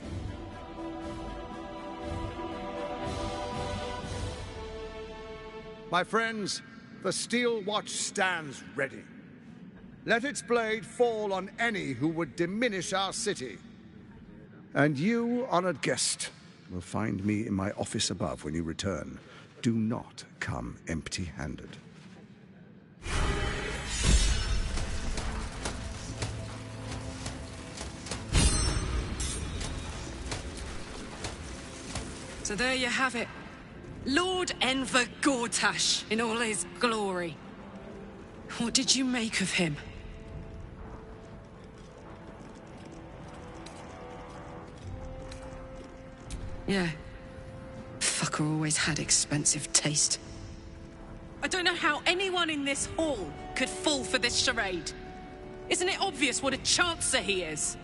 My friends, the steel watch stands ready. Let its blade fall on any who would diminish our city. And you, honored guest, will find me in my office above when you return. Do not come empty-handed. So there you have it. Lord Enver Gortash in all his glory. What did you make of him? Yeah. Fucker always had expensive taste. I don't know how anyone in this hall could fall for this charade. Isn't it obvious what a chancer he is?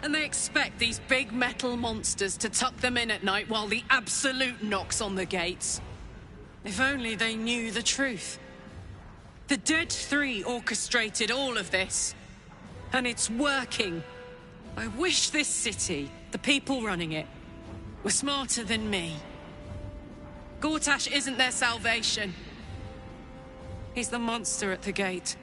And they expect these big metal monsters to tuck them in at night while the Absolute knocks on the gates. If only they knew the truth. The Dead Three orchestrated all of this. And it's working. I wish this city, the people running it, were smarter than me. Gortash isn't their salvation. He's the monster at the gate.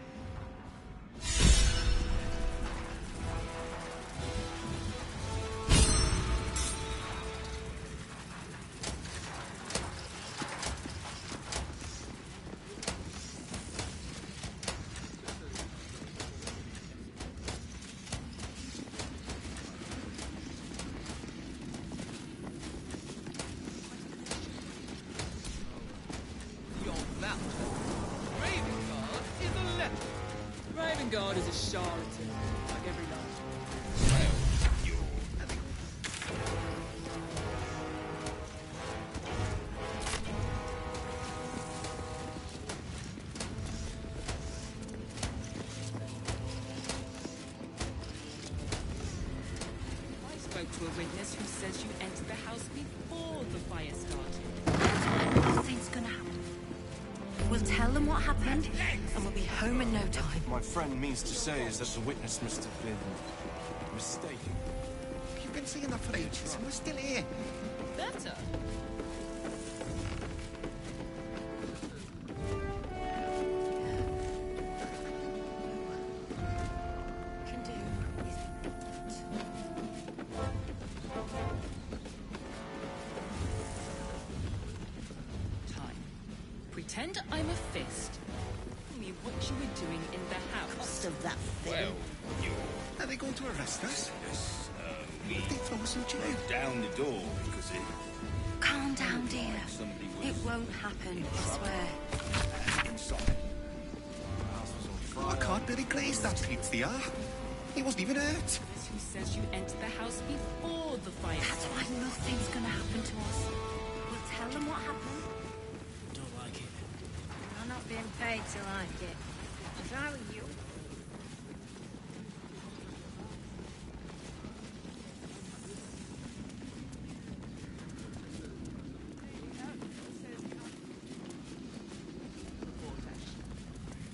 Ravengard is a charlatan, like every last. I spoke to a witness who says you entered the house before the fire started. Nothing's gonna happen. We'll tell them what happened, and we'll be home in no time. My friend means to say is that the witness must have been mistaken. You've been saying that for ages, and we're still here. Better. Pretend I'm a fist. Tell me what you were doing in the house. Cost of that thing. Well, you... Are they going to arrest us? Yes, we... They throw us in jail. broke down the door because it... Calm down, dear. Somebody was... It won't happen, I swear. inside. I can't really glaze that pizza. He wasn't even hurt. Who says you entered the house before the fire That's started? why nothing's gonna happen to us. We'll tell them what happened. Don't like it. I'm not being paid to like it. If I were you,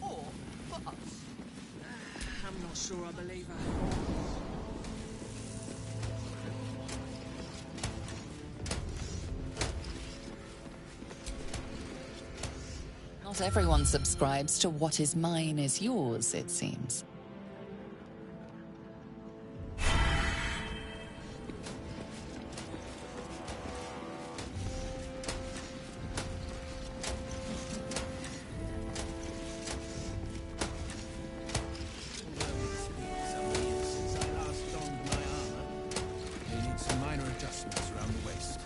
Or for us? I'm not sure I believe her. Not everyone subscribes to what is mine is yours, it seems. Since I last donned my armor, they need some minor adjustments around the waist.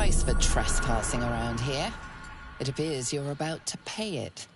price for trespassing around here. It appears you're about to pay it.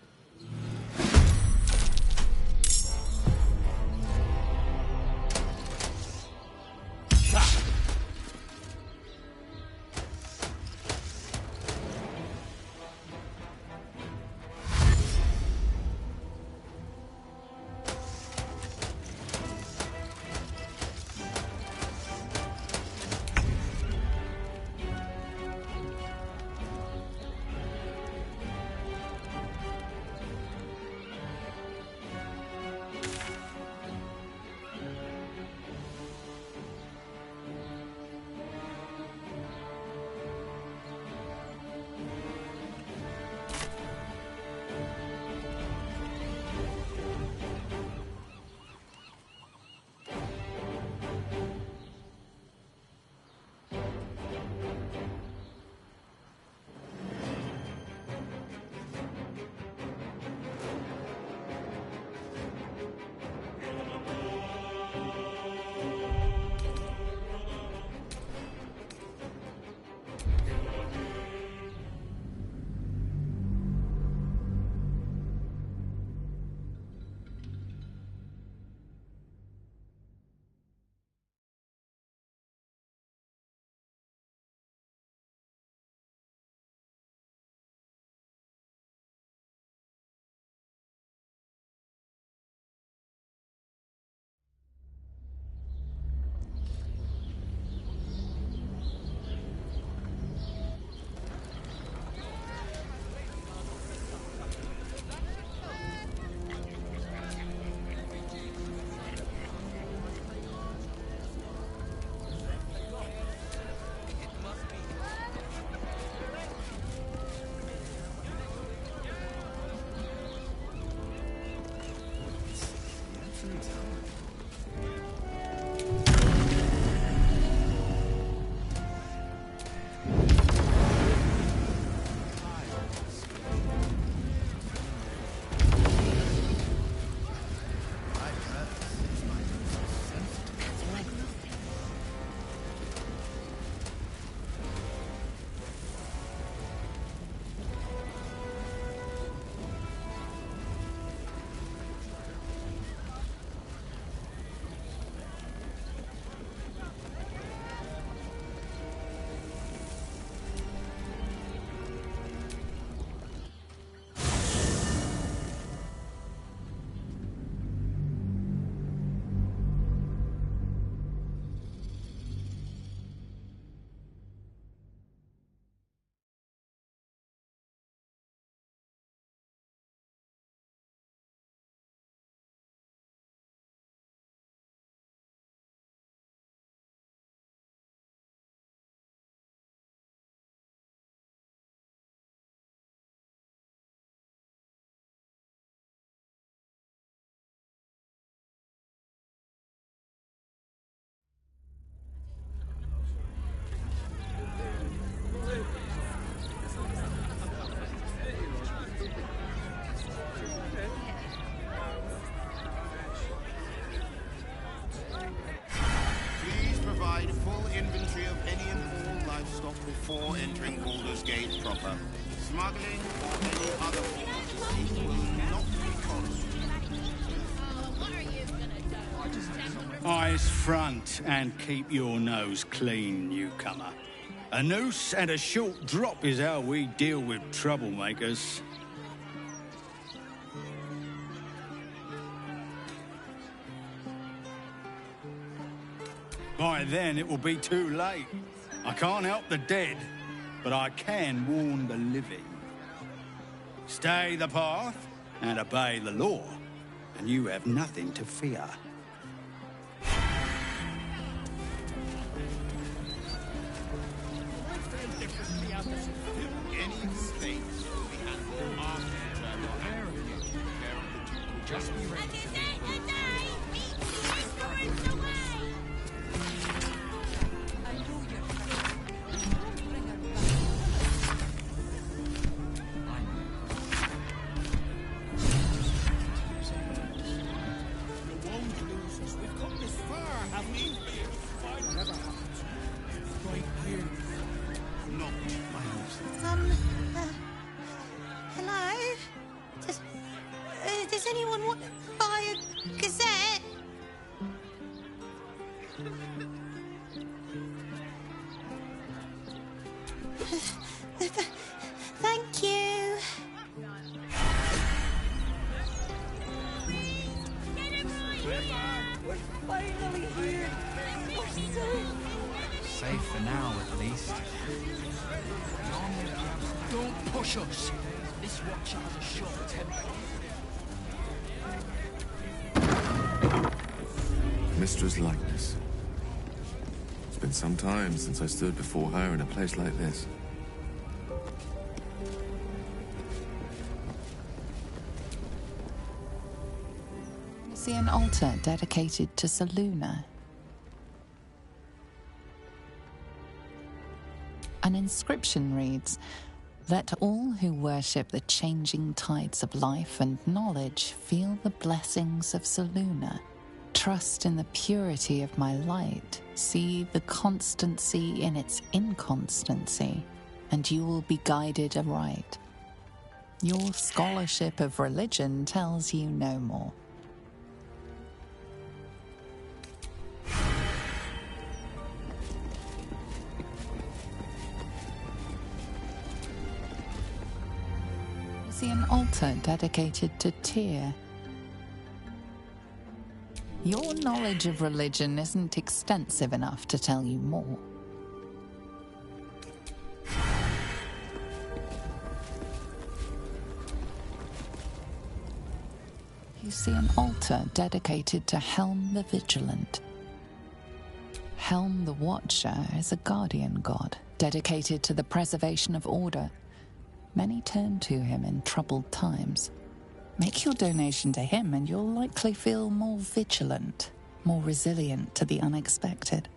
before entering Baldur's Gate proper. Smuggling or any other form of deceit will not be tolerated. Eyes front and keep your nose clean, newcomer. A noose and a short drop is how we deal with troublemakers. By then, it will be too late. I can't help the dead, but I can warn the living. Stay the path and obey the law, and you have nothing to fear. Any mistakes will be handled after your hand. Care of the Duke will just be ready. Not For now, at least. Don't push us! This watcher has a short temper. Mistra's likeness. It's been some time since I stood before her in a place like this. You see an altar dedicated to Selûne. An inscription reads, "Let all who worship the changing tides of life and knowledge feel the blessings of Selûne. Trust in the purity of my light. See the constancy in its inconstancy, and you will be guided aright." Your scholarship of religion tells you no more. You see an altar dedicated to Tyr. Your knowledge of religion isn't extensive enough to tell you more. You see an altar dedicated to Helm the Vigilant. Helm the Watcher is a guardian god, dedicated to the preservation of order. Many turn to him in troubled times. Make your donation to him and you'll likely feel more vigilant, more resilient to the unexpected.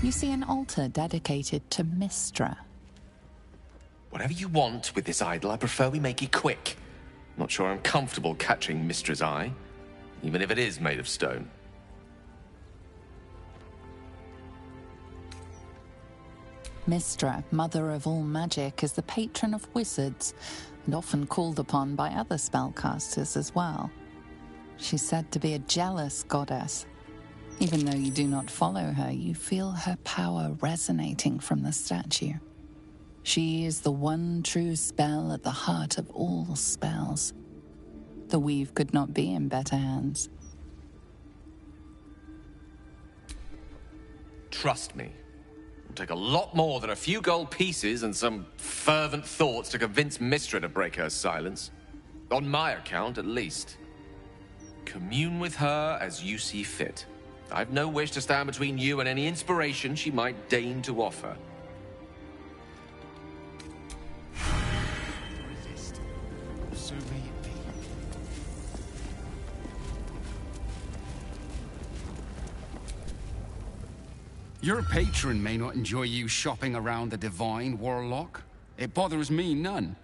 You see an altar dedicated to Mystra. Whatever you want with this idol, I prefer we make it quick. Not sure I'm comfortable catching Mystra's eye, even if it is made of stone. Mystra, mother of all magic, is the patron of wizards, and often called upon by other spellcasters as well. She's said to be a jealous goddess. Even though you do not follow her, you feel her power resonating from the statue. She is the one true spell at the heart of all spells. The weave could not be in better hands. Trust me. It'll take a lot more than a few gold pieces and some fervent thoughts to convince Mystra to break her silence. On my account, at least. Commune with her as you see fit. I've no wish to stand between you and any inspiration she might deign to offer. So may it be. Your patron may not enjoy you shopping around the divine, Warlock. It bothers me none.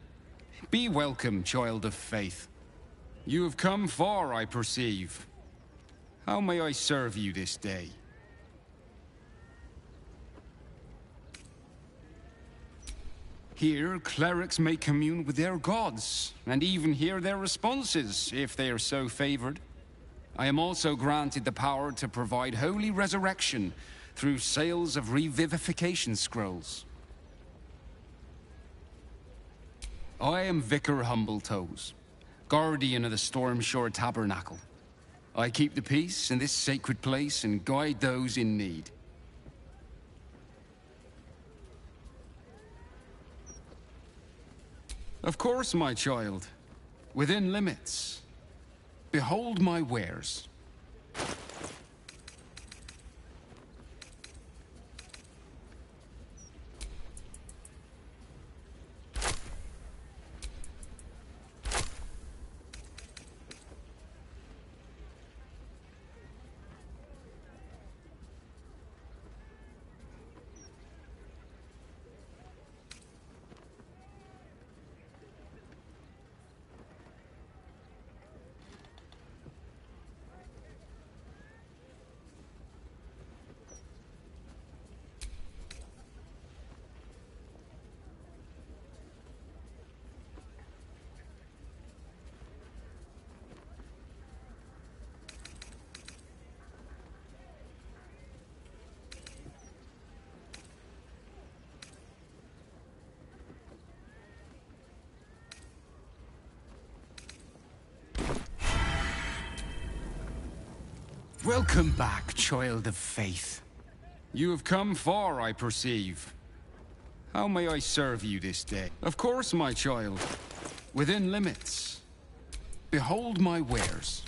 Be welcome, child of faith. You have come far, I perceive. How may I serve you this day? Here, clerics may commune with their gods, and even hear their responses, if they are so favored. I am also granted the power to provide holy resurrection through sales of revivification scrolls. I am Vicar Humbletoes, guardian of the Stormshore Tabernacle. I keep the peace in this sacred place and guide those in need. Of course, my child. Within limits. Behold my wares. Welcome back, child of faith. You have come far, I perceive. How may I serve you this day? Of course, my child. Within limits. Behold my wares.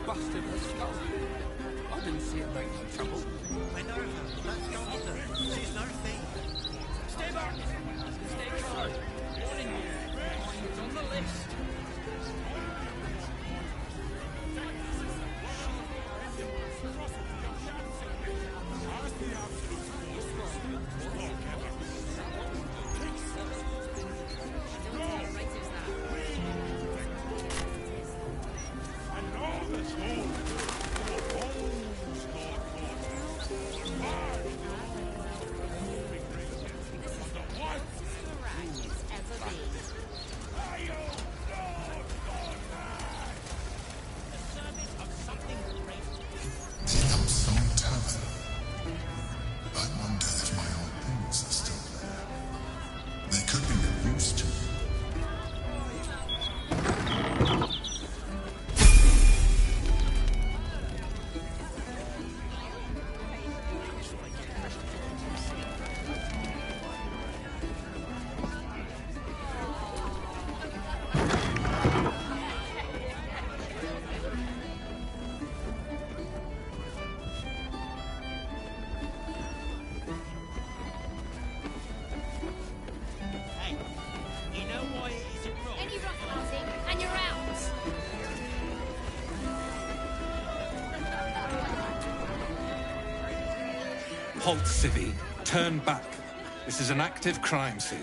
Bastard, let's go. I didn't see it make no trouble. Minerva, that's your mother. She's no thief. Stay back! Stay calm. Warning you. It's on the list. Halt, Civvy. Turn back. This is an active crime scene.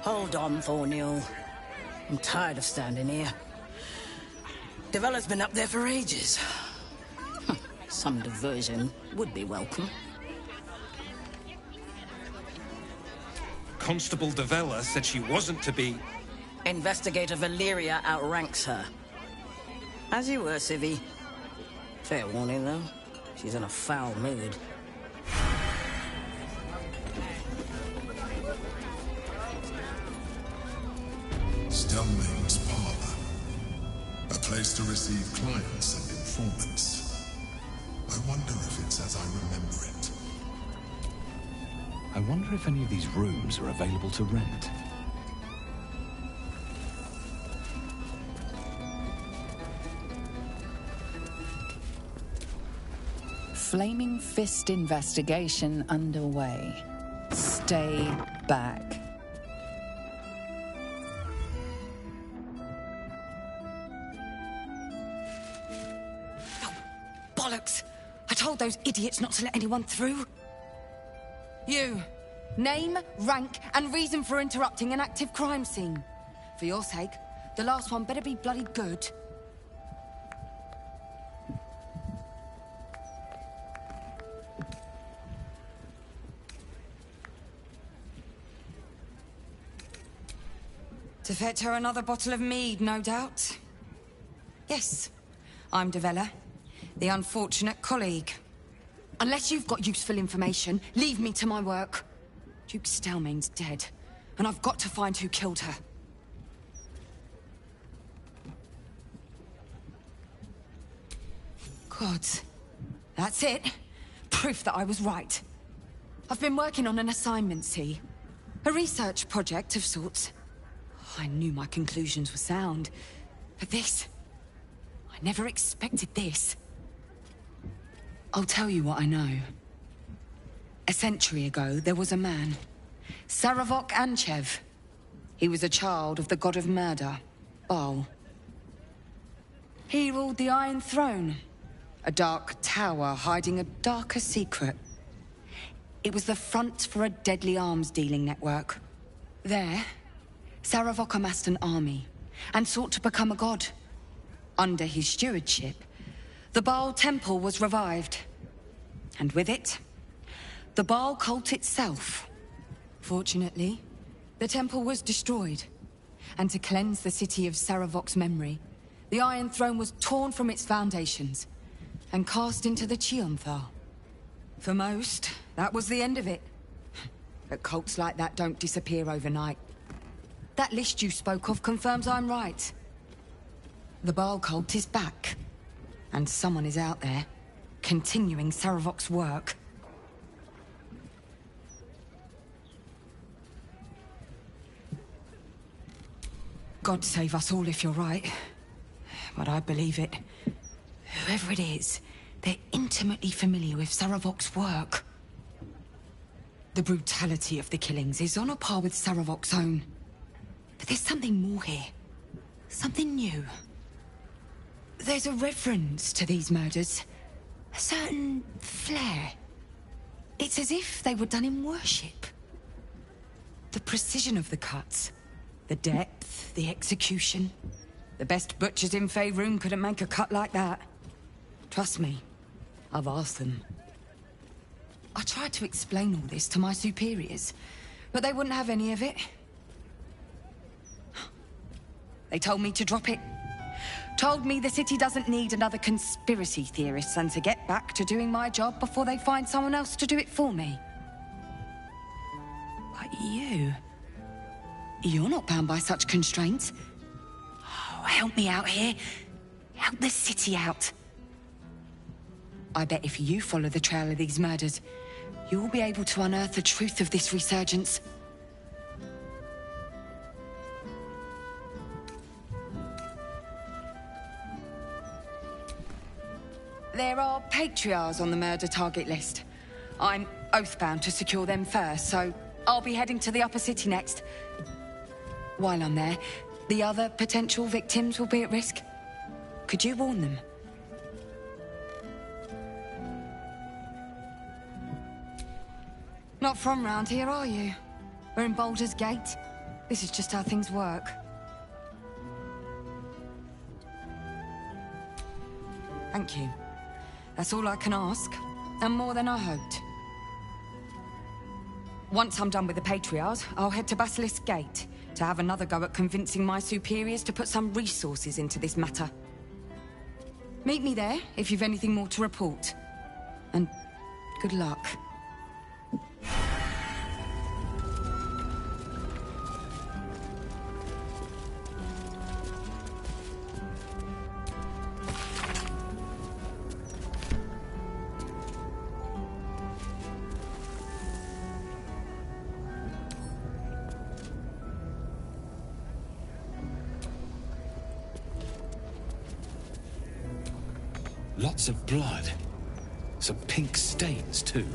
Hold on, Thornhill. I'm tired of standing here. Devella's been up there for ages. Some diversion would be welcome. Constable Devella said she wasn't to be... Investigator Valeria outranks her. As you were, Civvy. Fair warning, though. She's in a foul mood. Stelmane's parlor. A place to receive clients and informants. I wonder if it's as I remember it. I wonder if any of these rooms are available to rent. Flaming Fist investigation underway. Stay back. Bollocks! I told those idiots not to let anyone through. You. Name, rank, and reason for interrupting an active crime scene. For your sake, the last one better be bloody good. To fetch her another bottle of mead, no doubt. Yes, I'm Devella, the unfortunate colleague. Unless you've got useful information, leave me to my work. Duke Stelmane's dead, and I've got to find who killed her. Gods. That's it. Proof that I was right. I've been working on an assignment, see? A research project of sorts. I knew my conclusions were sound, but this... I never expected this. I'll tell you what I know. A century ago, there was a man, Saravok Anchev. He was a child of the god of murder, Baal. He ruled the Iron Throne, a dark tower hiding a darker secret. It was the front for a deadly arms-dealing network. There, Saravok amassed an army and sought to become a god. Under his stewardship, the Baal Temple was revived. And with it, The Baal cult itself. Fortunately, the temple was destroyed. And to cleanse the city of Saravok's memory, the Iron Throne was torn from its foundations and cast into the Chionthar. For most, that was the end of it. But cults like that don't disappear overnight. That list you spoke of confirms I'm right. The Baal cult is back. And someone is out there, continuing Saravok's work. God save us all if you're right. But I believe it. Whoever it is, they're intimately familiar with Saravok's work. The brutality of the killings is on a par with Saravok's own. But there's something more here. Something new. There's a reverence to these murders. A certain flair. It's as if they were done in worship. The precision of the cuts. The depth, the execution. The best butchers in Faerun couldn't make a cut like that. Trust me, I've asked them. I tried to explain all this to my superiors, but they wouldn't have any of it. They told me to drop it. Told me the city doesn't need another conspiracy theorist and to get back to doing my job before they find someone else to do it for me. But you're not bound by such constraints. Oh, help me out here. Help the city out. I bet if you follow the trail of these murders, you'll be able to unearth the truth of this resurgence. There are patriarchs on the murder target list. I'm oathbound to secure them first, so I'll be heading to the upper city next. While I'm there, the other potential victims will be at risk. Could you warn them? Not from round here, are you? We're in Baldur's Gate. This is just how things work. Thank you. That's all I can ask, and more than I hoped. Once I'm done with the Patriarchs, I'll head to Basilisk Gate to have another go at convincing my superiors to put some resources into this matter. Meet me there if you've anything more to report. And good luck. Lots of blood. Some pink stains, too.